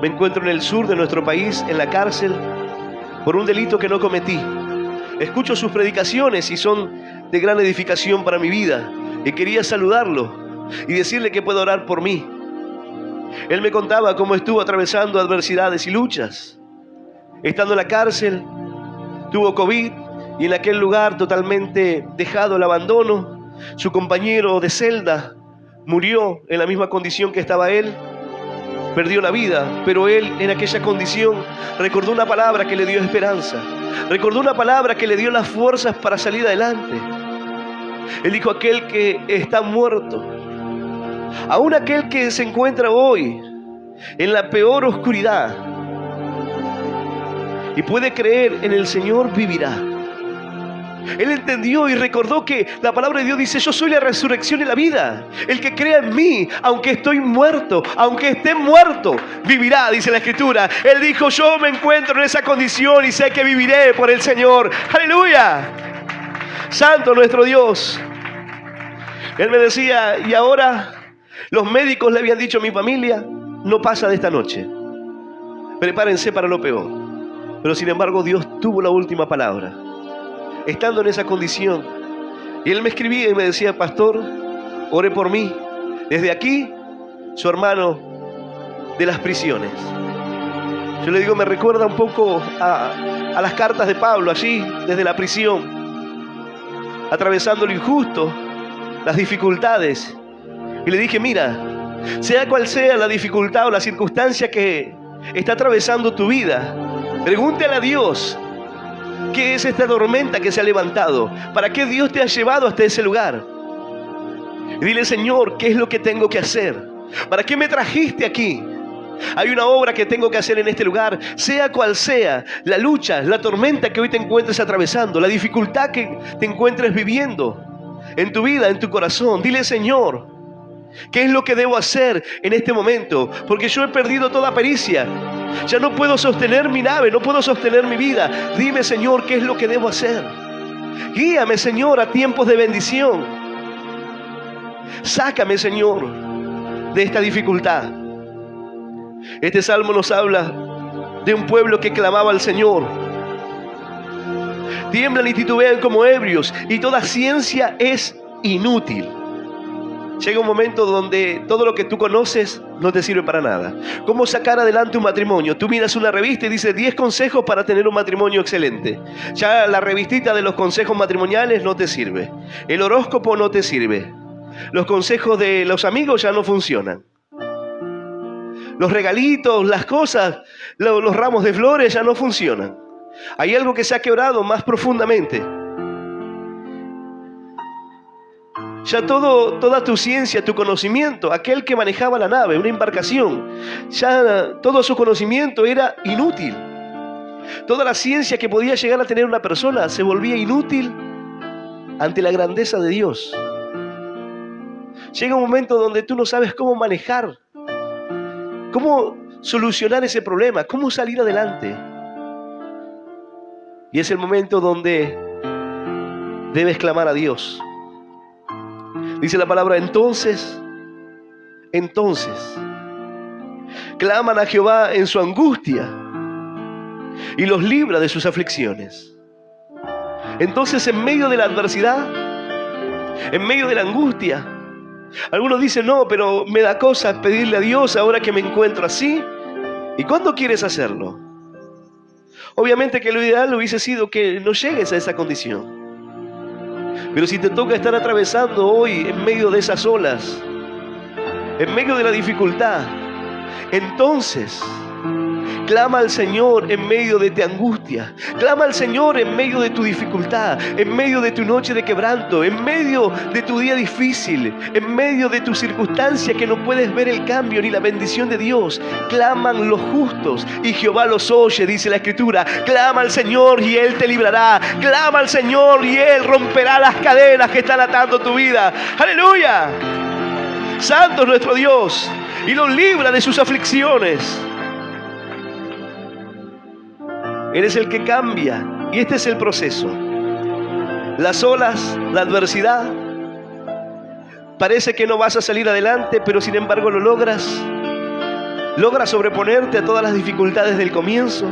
Me encuentro en el sur de nuestro país, en la cárcel, por un delito que no cometí. Escucho sus predicaciones y son de gran edificación para mi vida. Y quería saludarlo y decirle que puede orar por mí. Él me contaba cómo estuvo atravesando adversidades y luchas. Estando en la cárcel, tuvo COVID y en aquel lugar totalmente dejado al abandono, su compañero de celda murió en la misma condición que estaba él. Perdió la vida, pero él en aquella condición recordó una palabra que le dio esperanza. Recordó una palabra que le dio las fuerzas para salir adelante. Él dijo: aquel que está muerto, aún aquel que se encuentra hoy en la peor oscuridad y puede creer en el Señor, vivirá. Él entendió y recordó que la palabra de Dios dice: yo soy la resurrección y la vida. El que crea en mí, aunque estoy muerto, aunque esté muerto, vivirá, dice la Escritura. Él dijo: yo me encuentro en esa condición y sé que viviré por el Señor. ¡Aleluya! Santo nuestro Dios. Él me decía: y ahora los médicos le habían dicho a mi familia: no pasa de esta noche, prepárense para lo peor. Pero sin embargo Dios tuvo la última palabra, estando en esa condición. Y él me escribía y me decía: pastor, ore por mí. Desde aquí, su hermano de las prisiones. Yo le digo, me recuerda un poco a las cartas de Pablo allí, desde la prisión, atravesando lo injusto, las dificultades. Y le dije: mira, sea cual sea la dificultad o la circunstancia que está atravesando tu vida, pregúntale a Dios: ¿qué es esta tormenta que se ha levantado? ¿Para qué Dios te ha llevado hasta ese lugar? Y dile: Señor, ¿qué es lo que tengo que hacer? ¿Para qué me trajiste aquí? Hay una obra que tengo que hacer en este lugar, sea cual sea la lucha, la tormenta que hoy te encuentres atravesando, la dificultad que te encuentres viviendo en tu vida, en tu corazón. Dile: Señor, ¿qué es lo que debo hacer en este momento? Porque yo he perdido toda pericia. Ya no puedo sostener mi nave, no puedo sostener mi vida. Dime, Señor, ¿qué es lo que debo hacer? Guíame, Señor, a tiempos de bendición. Sácame, Señor, de esta dificultad. Este salmo nos habla de un pueblo que clamaba al Señor. Tiemblan y titubean como ebrios, y toda ciencia es inútil. Llega un momento donde todo lo que tú conoces no te sirve para nada. ¿Cómo sacar adelante un matrimonio? Tú miras una revista y dice 10 consejos para tener un matrimonio excelente. Ya la revistita de los consejos matrimoniales no te sirve. El horóscopo no te sirve. Los consejos de los amigos ya no funcionan. Los regalitos, las cosas, los ramos de flores ya no funcionan. Hay algo que se ha quebrado más profundamente. Ya toda tu ciencia, tu conocimiento, aquel que manejaba la nave, una embarcación, ya todo su conocimiento era inútil. Toda la ciencia que podía llegar a tener una persona se volvía inútil ante la grandeza de Dios. Llega un momento donde tú no sabes cómo manejar, cómo solucionar ese problema, cómo salir adelante. Y es el momento donde debes clamar a Dios. Dice la palabra: entonces, claman a Jehová en su angustia y los libra de sus aflicciones. Entonces, en medio de la adversidad, en medio de la angustia, algunos dicen: no, pero me da cosa pedirle a Dios ahora que me encuentro así. ¿Y cuándo quieres hacerlo? Obviamente que lo ideal hubiese sido que no llegues a esa condición. Pero si te toca estar atravesando hoy en medio de esas olas, en medio de la dificultad, entonces Clama al Señor en medio de tu angustia. Clama al Señor en medio de tu dificultad, en medio de tu noche de quebranto, en medio de tu día difícil, en medio de tu circunstancia que no puedes ver el cambio ni la bendición de Dios. Claman los justos y Jehová los oye, dice la Escritura. Clama al Señor y Él te librará. Clama al Señor y Él romperá las cadenas que están atando tu vida. ¡Aleluya! Santo es nuestro Dios y los libra de sus aflicciones. Él es el que cambia y este es el proceso. Las olas, la adversidad, parece que no vas a salir adelante, pero sin embargo lo logras. Logras sobreponerte a todas las dificultades del comienzo.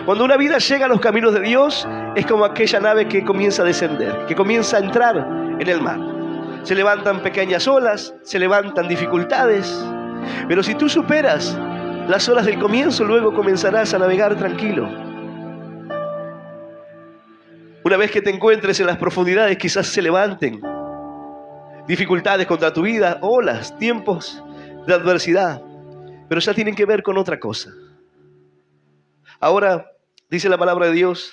Cuando una vida llega a los caminos de Dios, es como aquella nave que comienza a descender, que comienza a entrar en el mar. Se levantan pequeñas olas, se levantan dificultades, pero si tú superas las olas del comienzo, luego comenzarás a navegar tranquilo. Una vez que te encuentres en las profundidades, quizás se levanten dificultades contra tu vida, olas, tiempos de adversidad, pero ya tienen que ver con otra cosa. Ahora, dice la palabra de Dios,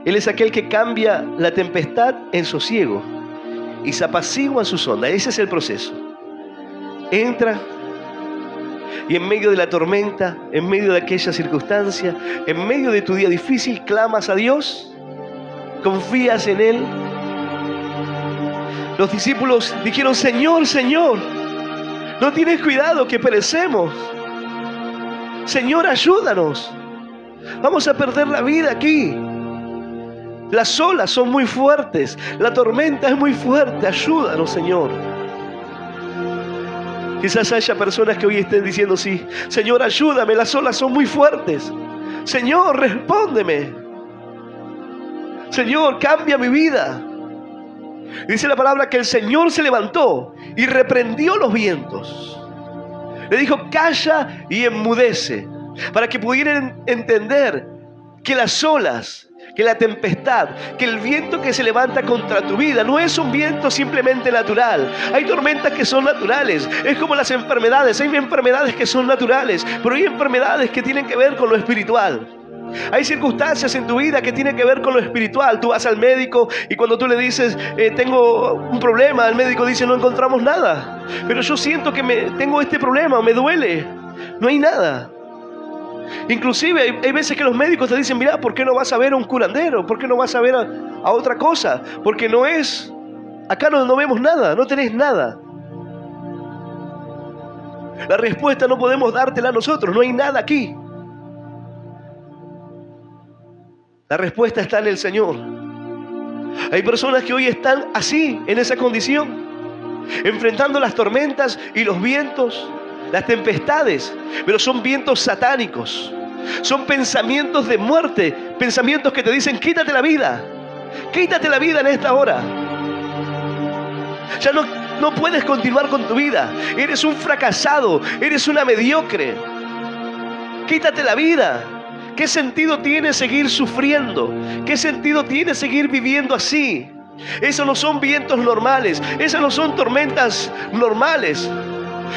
Él es aquel que cambia la tempestad en sosiego y se apacigua sus ondas. Ese es el proceso. Entra y en medio de la tormenta, en medio de aquella circunstancia, en medio de tu día difícil, clamas a Dios, confías en Él. Los discípulos dijeron: Señor, Señor, ¿no tienes cuidado que perecemos? Señor, ayúdanos. Vamos a perder la vida aquí. Las olas son muy fuertes, la tormenta es muy fuerte. Ayúdanos, Señor. Quizás haya personas que hoy estén diciendo: sí, Señor, ayúdame, las olas son muy fuertes. Señor, respóndeme. Señor, cambia mi vida. Dice la palabra que el Señor se levantó y reprendió los vientos. Le dijo: calla y enmudece, para que pudieran entender que las olas, que la tempestad, que el viento que se levanta contra tu vida no es un viento simplemente natural. Hay tormentas que son naturales. Es como las enfermedades. Hay enfermedades que son naturales, pero hay enfermedades que tienen que ver con lo espiritual. Hay circunstancias en tu vida que tienen que ver con lo espiritual. Tú vas al médico y cuando tú le dices: tengo un problema, el médico dice: no encontramos nada. Pero yo siento que tengo este problema, me duele. No hay nada. Inclusive hay veces que los médicos te dicen: mira, ¿por qué no vas a ver a un curandero? ¿Por qué no vas a ver a otra cosa? Porque no es, acá no vemos nada, no tenés nada. La respuesta no podemos dártela nosotros, no hay nada aquí. La respuesta está en el Señor. Hay personas que hoy están así, en esa condición, enfrentando las tormentas y los vientos, las tempestades, pero son vientos satánicos, son pensamientos de muerte, pensamientos que te dicen: quítate la vida en esta hora. Ya no puedes continuar con tu vida, eres un fracasado, eres una mediocre. Quítate la vida. ¿Qué sentido tiene seguir sufriendo? ¿Qué sentido tiene seguir viviendo así? Esos no son vientos normales, esas no son tormentas normales.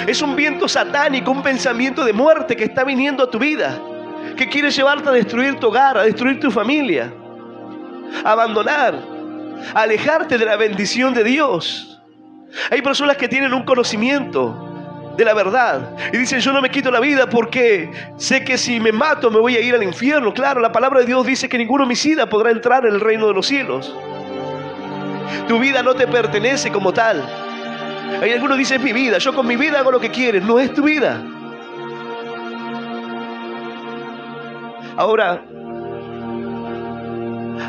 Es un viento satánico, un pensamiento de muerte que está viniendo a tu vida, que quiere llevarte a destruir tu hogar, a destruir tu familia, a abandonar, a alejarte de la bendición de Dios. Hay personas que tienen un conocimiento de la verdad y dicen: yo no me quito la vida porque sé que si me mato me voy a ir al infierno. Claro, la palabra de Dios dice que ningún homicida podrá entrar en el reino de los cielos. Tu vida no te pertenece como tal. Hay algunos que dicen: es mi vida, yo con mi vida hago lo que quiero. No es tu vida. Ahora,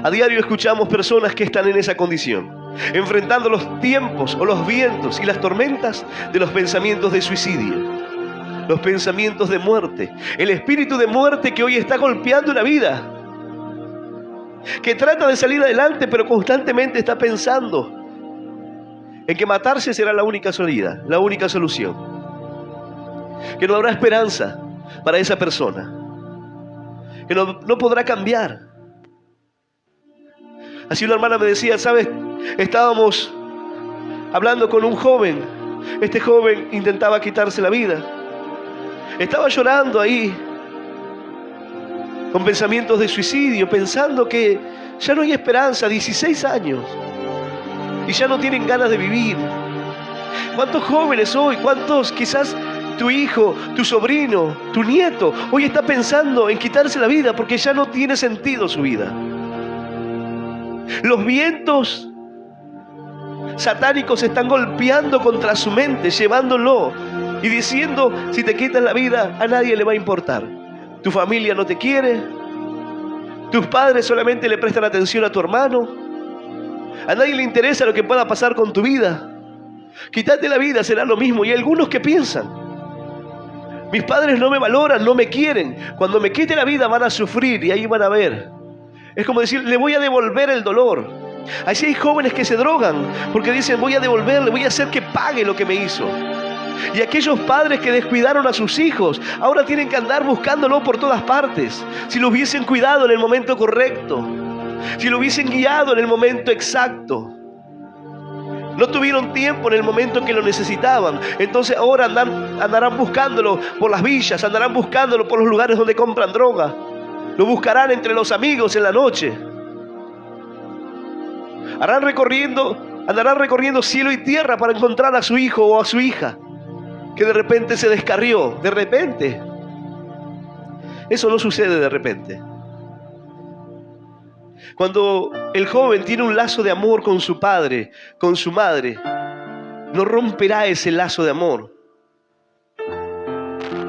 a diario escuchamos personas que están en esa condición, enfrentando los tiempos o los vientos y las tormentas de los pensamientos de suicidio, los pensamientos de muerte, el espíritu de muerte que hoy está golpeando una vida, que trata de salir adelante pero constantemente está pensando en que matarse será la única salida, la única solución, que no habrá esperanza para esa persona, que no podrá cambiar. Así una hermana me decía: ¿sabes? Estábamos hablando con un joven. Este joven intentaba quitarse la vida. Estaba llorando ahí con pensamientos de suicidio, pensando que ya no hay esperanza, 16 años, y ya no tienen ganas de vivir. ¿Cuántos jóvenes hoy, cuántos quizás tu hijo, tu sobrino, tu nieto, hoy está pensando en quitarse la vida porque ya no tiene sentido su vida? Los vientos satánicos están golpeando contra su mente, llevándolo y diciendo: si te quitas la vida, a nadie le va a importar. Tu familia no te quiere, tus padres solamente le prestan atención a tu hermano, a nadie le interesa lo que pueda pasar con tu vida. Quítate la vida, será lo mismo. Y hay algunos que piensan: mis padres no me valoran, no me quieren, cuando me quite la vida van a sufrir y ahí van a ver. Es como decir: le voy a devolver el dolor. Así hay jóvenes que se drogan porque dicen: voy a devolverle, voy a hacer que pague lo que me hizo. Y aquellos padres que descuidaron a sus hijos ahora tienen que andar buscándolo por todas partes. Si lo hubiesen cuidado en el momento correcto, si lo hubiesen guiado en el momento exacto, no tuvieron tiempo en el momento que lo necesitaban. Entonces ahora andarán buscándolo por las villas, andarán buscándolo por los lugares donde compran droga. Lo buscarán entre los amigos en la noche. Andarán recorriendo cielo y tierra para encontrar a su hijo o a su hija que de repente se descarrió. De repente. Eso no sucede de repente. Cuando el joven tiene un lazo de amor con su padre, con su madre, no romperá ese lazo de amor,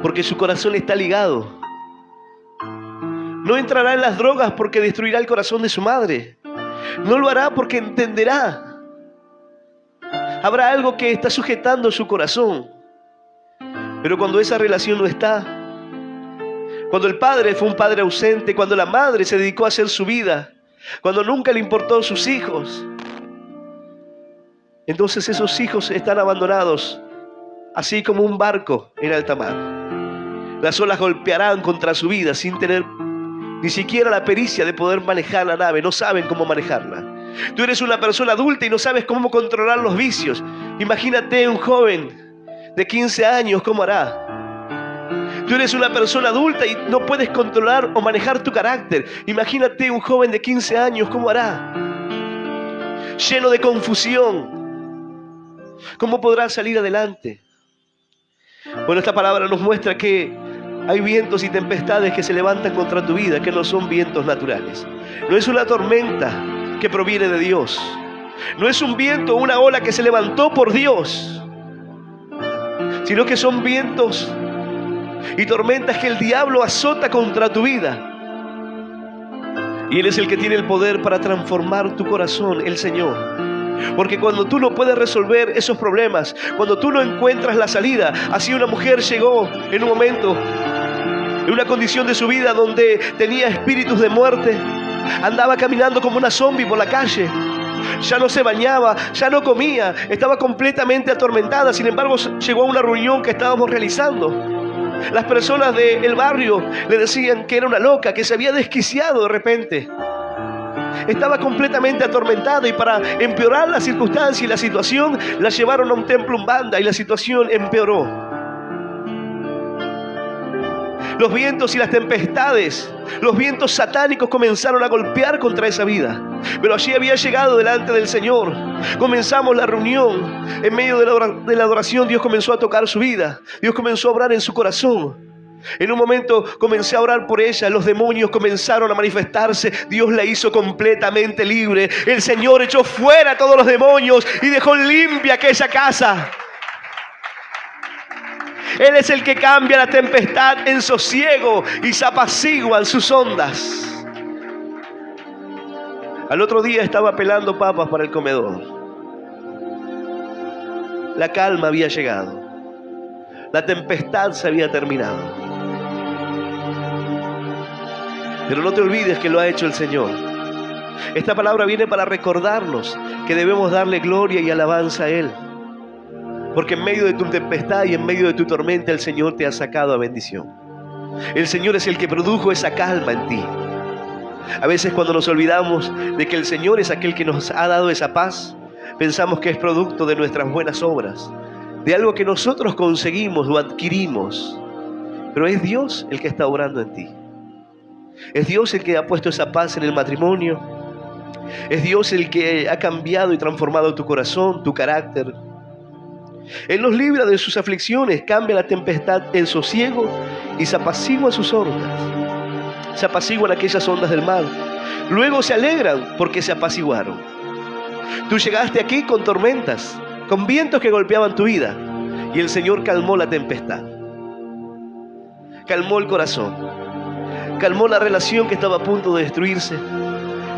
porque su corazón está ligado. No entrará en las drogas porque destruirá el corazón de su madre. No lo hará porque entenderá. Habrá algo que está sujetando su corazón. Pero cuando esa relación no está, cuando el padre fue un padre ausente, cuando la madre se dedicó a hacer su vida, cuando nunca le importó sus hijos, entonces esos hijos están abandonados, así como un barco en alta mar. Las olas golpearán contra su vida sin tener ni siquiera la pericia de poder manejar la nave. No saben cómo manejarla. Tú eres una persona adulta y no sabes cómo controlar los vicios. Imagínate un joven de 15 años, ¿cómo hará? Tú eres una persona adulta y no puedes controlar o manejar tu carácter. Imagínate un joven de 15 años, ¿cómo hará? Lleno de confusión. ¿Cómo podrá salir adelante? Bueno, esta palabra nos muestra que hay vientos y tempestades que se levantan contra tu vida, que no son vientos naturales. No es una tormenta que proviene de Dios. No es un viento o una ola que se levantó por Dios, sino que son vientos y tormentas que el diablo azota contra tu vida. Y Él es el que tiene el poder para transformar tu corazón, el Señor. Porque cuando tú no puedes resolver esos problemas, cuando tú no encuentras la salida, así una mujer llegó en un momento, en una condición de su vida donde tenía espíritus de muerte, andaba caminando como una zombie por la calle, ya no se bañaba, ya no comía, estaba completamente atormentada. Sin embargo, llegó a una reunión que estábamos realizando. Las personas del barrio le decían que era una loca, que se había desquiciado de repente. Estaba completamente atormentada y para empeorar la circunstancia y la situación, la llevaron a un templo umbanda y la situación empeoró. Los vientos y las tempestades, los vientos satánicos comenzaron a golpear contra esa vida. Pero allí había llegado delante del Señor. Comenzamos la reunión. En medio de la adoración, Dios comenzó a tocar su vida. Dios comenzó a obrar en su corazón. En un momento comencé a orar por ella. Los demonios comenzaron a manifestarse. Dios la hizo completamente libre. El Señor echó fuera a todos los demonios y dejó limpia aquella casa. Él es el que cambia la tempestad en sosiego y se apaciguan sus ondas. Al otro día estaba pelando papas para el comedor. La calma había llegado. La tempestad se había terminado. Pero no te olvides que lo ha hecho el Señor. Esta palabra viene para recordarnos que debemos darle gloria y alabanza a Él. Porque en medio de tu tempestad y en medio de tu tormenta, el Señor te ha sacado a bendición. El Señor es el que produjo esa calma en ti. A veces cuando nos olvidamos de que el Señor es aquel que nos ha dado esa paz, pensamos que es producto de nuestras buenas obras, de algo que nosotros conseguimos o adquirimos. Pero es Dios el que está obrando en ti. Es Dios el que ha puesto esa paz en el matrimonio. Es Dios el que ha cambiado y transformado tu corazón, tu carácter. Él nos libra de sus aflicciones, cambia la tempestad en sosiego y se apacigua sus ondas. Se apaciguan aquellas ondas del mar. Luego se alegran porque se apaciguaron. Tú llegaste aquí con tormentas, con vientos que golpeaban tu vida, y el Señor calmó la tempestad. Calmó el corazón. Calmó la relación que estaba a punto de destruirse.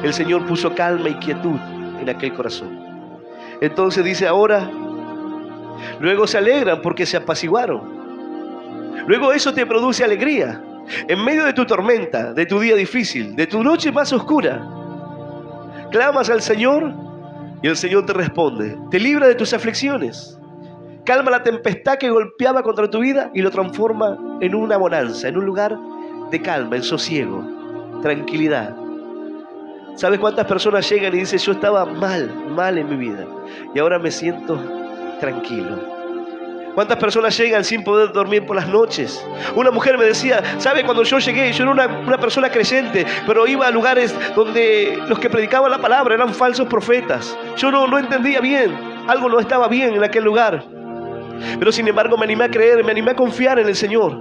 El Señor puso calma y quietud en aquel corazón. Entonces dice ahora, luego se alegran porque se apaciguaron. Luego eso te produce alegría. En medio de tu tormenta, de tu día difícil, de tu noche más oscura, clamas al Señor y el Señor te responde. Te libra de tus aflicciones. Calma la tempestad que golpeaba contra tu vida y lo transforma en una bonanza, en un lugar de calma, en sosiego, tranquilidad. ¿Sabes cuántas personas llegan y dicen, yo estaba mal en mi vida y ahora me siento tranquilo? ¿Cuántas personas llegan sin poder dormir por las noches? Una mujer me decía, ¿sabe? Cuando yo llegué, yo era una persona creyente, pero iba a lugares donde los que predicaban la palabra eran falsos profetas. Yo no entendía bien, algo no estaba bien en aquel lugar. Pero sin embargo me animé a creer, me animé a confiar en el Señor.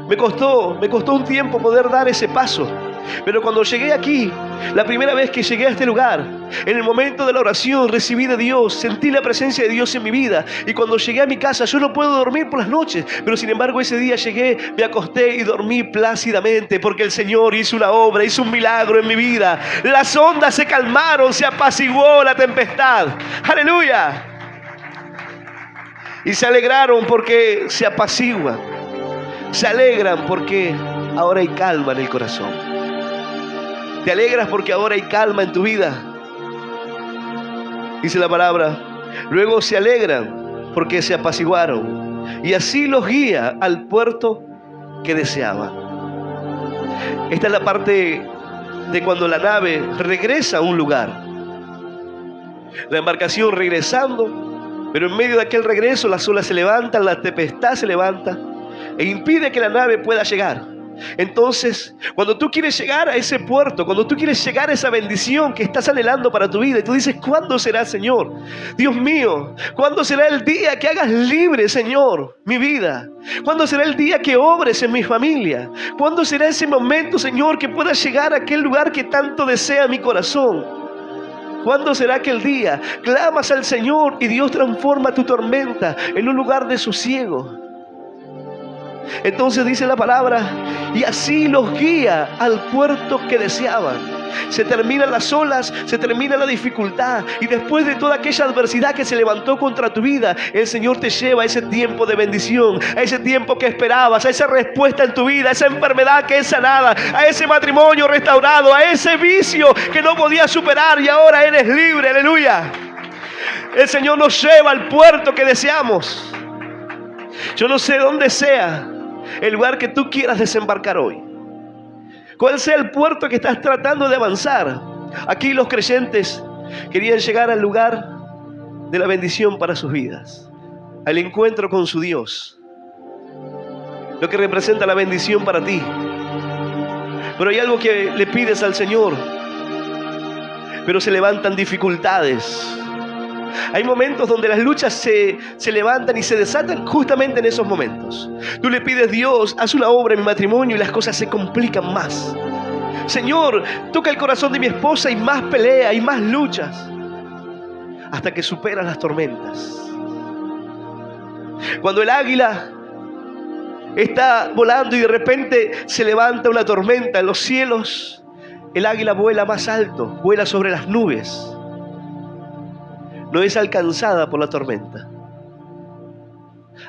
Me costó un tiempo poder dar ese paso. Pero cuando llegué aquí, la primera vez que llegué a este lugar, en el momento de la oración recibí de Dios, sentí la presencia de Dios en mi vida. Y cuando llegué a mi casa, yo no puedo dormir por las noches, pero sin embargo ese día llegué, me acosté y dormí plácidamente, porque el Señor hizo una obra, hizo un milagro en mi vida. Las ondas se calmaron, se apaciguó la tempestad. ¡Aleluya! Y se alegraron porque se apaciguan. Se alegran porque ahora hay calma en el corazón. Te alegras porque ahora hay calma en tu vida. Dice la palabra, luego se alegran porque se apaciguaron y así los guía al puerto que deseaban. Esta es la parte de cuando la nave regresa a un lugar. La embarcación regresando, pero en medio de aquel regreso las olas se levantan, la tempestad se levanta e impide que la nave pueda llegar. Entonces, cuando tú quieres llegar a ese puerto, cuando tú quieres llegar a esa bendición que estás anhelando para tu vida, y tú dices, ¿cuándo será, Señor? Dios mío, ¿cuándo será el día que hagas libre, Señor, mi vida? ¿Cuándo será el día que obres en mi familia? ¿Cuándo será ese momento, Señor, que pueda llegar a aquel lugar que tanto desea mi corazón? ¿Cuándo será aquel día? Clamas al Señor y Dios transforma tu tormenta en un lugar de sosiego. Entonces dice la palabra, y así los guía al puerto que deseaban. Se terminan las olas, se termina la dificultad, y después de toda aquella adversidad que se levantó contra tu vida, el Señor te lleva a ese tiempo de bendición, a ese tiempo que esperabas, a esa respuesta en tu vida, a esa enfermedad que es sanada, a ese matrimonio restaurado, a ese vicio que no podías superar y ahora eres libre. Aleluya. El Señor nos lleva al puerto que deseamos. Yo no sé dónde sea el lugar que tú quieras desembarcar hoy, cuál sea el puerto que estás tratando de avanzar. Aquí los creyentes querían llegar al lugar de la bendición para sus vidas, al encuentro con su Dios, lo que representa la bendición para ti. Pero hay algo que le pides al Señor, pero se levantan dificultades. Hay momentos donde las luchas se levantan y se desatan justamente en esos momentos. Tú le pides, Dios, haz una obra en mi matrimonio, y las cosas se complican más. Señor, toca el corazón de mi esposa, y más pelea y más luchas, hasta que superas las tormentas. Cuando el águila está volando y de repente se levanta una tormenta en los cielos, el águila vuela más alto, vuela sobre las nubes. No es alcanzada por la tormenta.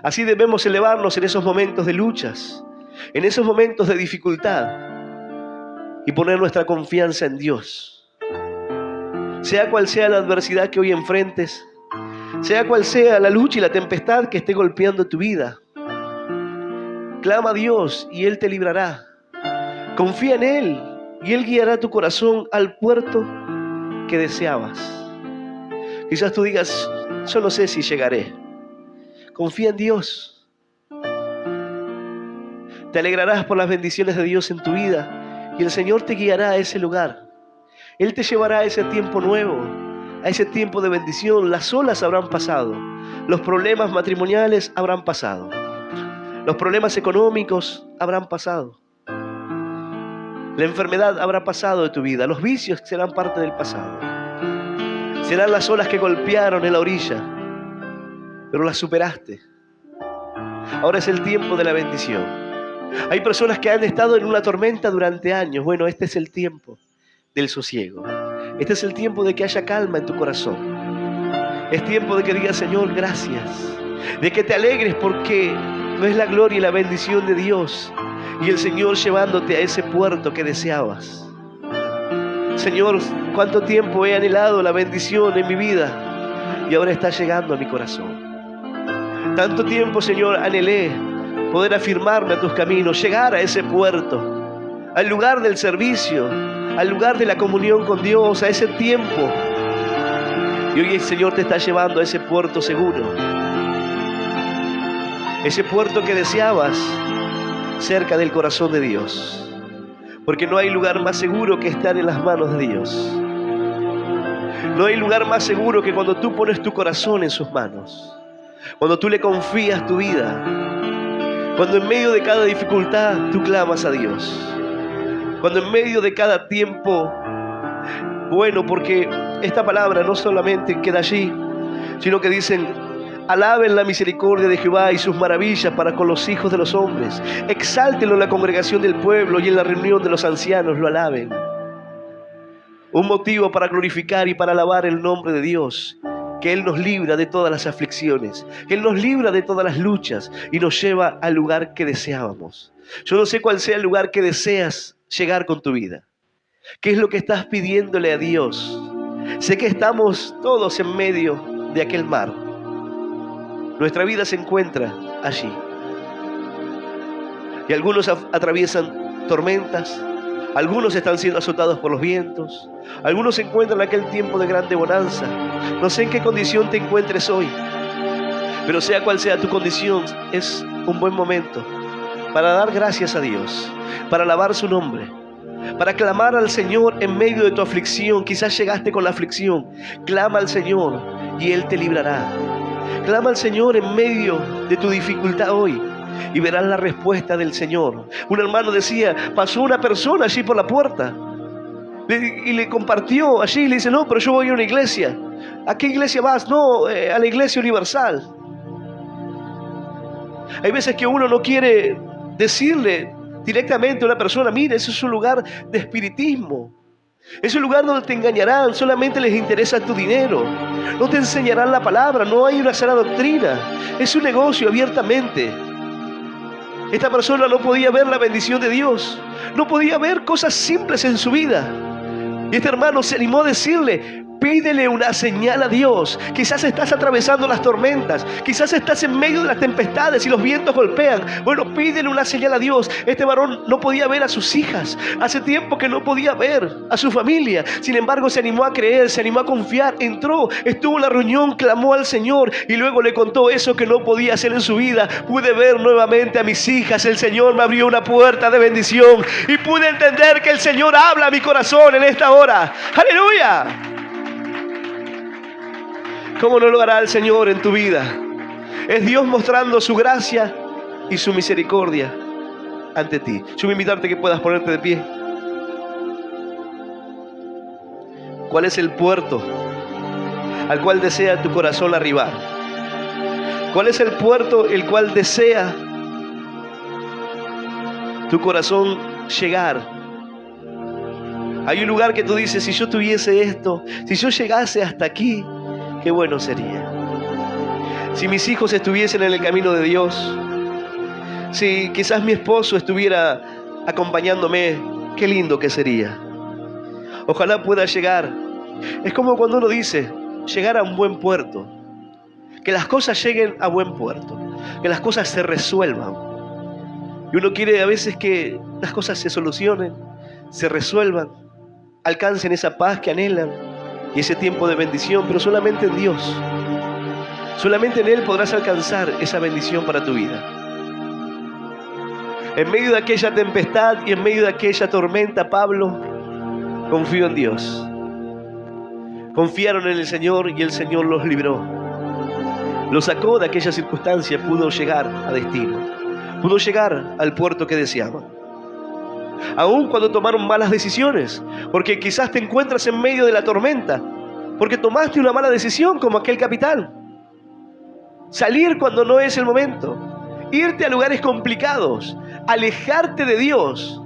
Así debemos elevarnos en esos momentos de luchas, en esos momentos de dificultad, y poner nuestra confianza en Dios. Sea cual sea la adversidad que hoy enfrentes, sea cual sea la lucha y la tempestad que esté golpeando tu vida, clama a Dios y Él te librará. Confía en Él y Él guiará tu corazón al puerto que deseabas. Quizás tú digas, yo no sé si llegaré. Confía en Dios. Te alegrarás por las bendiciones de Dios en tu vida y el Señor te guiará a ese lugar. Él te llevará a ese tiempo nuevo, a ese tiempo de bendición. Las olas habrán pasado, los problemas matrimoniales habrán pasado, los problemas económicos habrán pasado, la enfermedad habrá pasado de tu vida, los vicios serán parte del pasado. Serán las olas que golpearon en la orilla, pero las superaste. Ahora es el tiempo de la bendición. Hay personas que han estado en una tormenta durante años. Bueno, este es el tiempo del sosiego. Este es el tiempo de que haya calma en tu corazón. Es tiempo de que digas, Señor, gracias. De que te alegres porque no es la gloria y la bendición de Dios y el Señor llevándote a ese puerto que deseabas. Señor, cuánto tiempo he anhelado la bendición en mi vida y ahora está llegando a mi corazón. Tanto tiempo, Señor, anhelé poder afirmarme a tus caminos, llegar a ese puerto, al lugar del servicio, al lugar de la comunión con Dios, a ese tiempo. Y hoy el Señor te está llevando a ese puerto seguro, ese puerto que deseabas, cerca del corazón de Dios. Porque no hay lugar más seguro que estar en las manos de Dios. No hay lugar más seguro que cuando tú pones tu corazón en sus manos. Cuando tú le confías tu vida. Cuando en medio de cada dificultad tú clamas a Dios. Cuando en medio de cada tiempo bueno, porque esta palabra no solamente queda allí, sino que dicen: alaben la misericordia de Jehová y sus maravillas para con los hijos de los hombres. Exáltenlo en la congregación del pueblo y en la reunión de los ancianos lo alaben. Un motivo para glorificar y para alabar el nombre de Dios, que Él nos libra de todas las aflicciones, que Él nos libra de todas las luchas y nos lleva al lugar que deseábamos. Yo no sé cuál sea el lugar que deseas llegar con tu vida. ¿Qué es lo que estás pidiéndole a Dios? Sé que estamos todos en medio de aquel mar. Nuestra vida se encuentra allí. Y algunos atraviesan tormentas, algunos están siendo azotados por los vientos, algunos se encuentran en aquel tiempo de grande bonanza. No sé en qué condición te encuentres hoy, pero sea cual sea tu condición, es un buen momento para dar gracias a Dios, para alabar su nombre, para clamar al Señor en medio de tu aflicción. Quizás llegaste con la aflicción. Clama al Señor y Él te librará. Clama al Señor en medio de tu dificultad hoy y verás la respuesta del Señor. Un hermano decía, pasó una persona allí por la puerta y le compartió allí y le dice: no, pero yo voy a una iglesia. ¿A qué iglesia vas? No, a la iglesia universal. Hay veces que uno no quiere decirle directamente a una persona: mire, ese es un lugar de espiritismo. Es un lugar donde te engañarán, solamente les interesa tu dinero. No te enseñarán la palabra, no hay una sana doctrina. Es un negocio abiertamente. Esta persona no podía ver la bendición de Dios, no podía ver cosas simples en su vida. Y este hermano se animó a decirle: pídele una señal a Dios. Quizás estás atravesando las tormentas, quizás estás en medio de las tempestades y los vientos golpean. Bueno, pídele una señal a Dios. Este varón no podía ver a sus hijas, hace tiempo que no podía ver a su familia. Sin embargo, se animó a creer, se animó a confiar, entró, estuvo en la reunión, clamó al Señor y luego le contó eso que no podía hacer en su vida. Pude ver nuevamente a mis hijas, el Señor me abrió una puerta de bendición y pude entender que el Señor habla a mi corazón en esta hora. ¡Aleluya! ¿Cómo no lo hará el Señor en tu vida? Es Dios mostrando su gracia y su misericordia ante ti. Yo voy a invitarte que puedas ponerte de pie. ¿Cuál es el puerto al cual desea tu corazón arribar? ¿Cuál es el puerto el cual desea tu corazón llegar? Hay un lugar que tú dices: si yo tuviese esto, si yo llegase hasta aquí, qué bueno sería. Si mis hijos estuviesen en el camino de Dios, si quizás mi esposo estuviera acompañándome, qué lindo que sería. Ojalá pueda llegar. Es como cuando uno dice, llegar a un buen puerto. Que las cosas lleguen a buen puerto. Que las cosas se resuelvan. Y uno quiere a veces que las cosas se solucionen, se resuelvan, alcancen esa paz que anhelan y ese tiempo de bendición, pero solamente en Dios. Solamente en Él podrás alcanzar esa bendición para tu vida. En medio de aquella tempestad y en medio de aquella tormenta, Pablo confió en Dios. Confiaron en el Señor y el Señor los libró. Los sacó de aquella circunstancia, pudo llegar a destino. Pudo llegar al puerto que deseaba. Aún cuando tomaron malas decisiones, porque quizás te encuentras en medio de la tormenta, porque tomaste una mala decisión como aquel capitán. Salir cuando no es el momento, irte a lugares complicados, alejarte de Dios.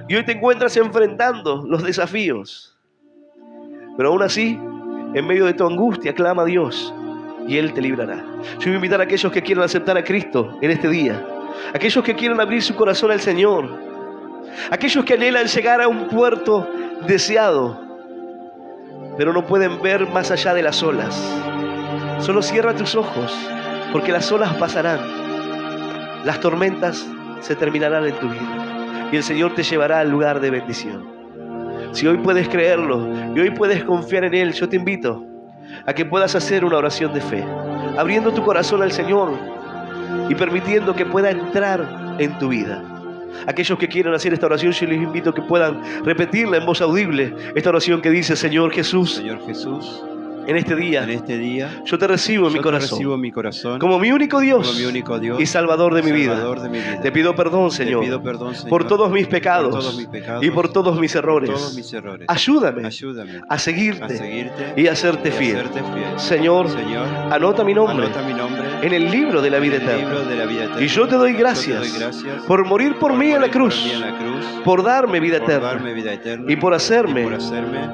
Y hoy te encuentras enfrentando los desafíos. Pero aún así, en medio de tu angustia, clama a Dios y Él te librará. Yo voy a invitar a aquellos que quieran aceptar a Cristo en este día, aquellos que quieran abrir su corazón al Señor, aquellos que anhelan llegar a un puerto deseado, pero no pueden ver más allá de las olas. Solo cierra tus ojos, porque las olas pasarán, las tormentas se terminarán en tu vida y el Señor te llevará al lugar de bendición. Si hoy puedes creerlo y hoy puedes confiar en Él, yo te invito a que puedas hacer una oración de fe, abriendo tu corazón al Señor y permitiendo que pueda entrar en tu vida. Aquellos que quieran hacer esta oración, yo les invito a que puedan repetirla en voz audible, esta oración que dice: Señor Jesús, en este día, yo te recibo en mi corazón como mi único Dios y Salvador de mi vida. Te pido perdón, Señor, por todos mis pecados y por todos mis errores. Ayúdame a seguirte y a serte fiel. Señor, anota mi nombre en el libro de la vida eterna. Y yo te doy gracias por morir por mí en la cruz, por darme vida eterna y por hacerme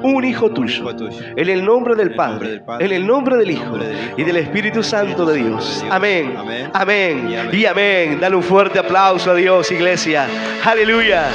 un hijo tuyo. En el nombre del Padre, en el nombre del Hijo y del Espíritu Santo de Dios. Amén, amén y amén. Dale un fuerte aplauso a Dios, iglesia. Aleluya.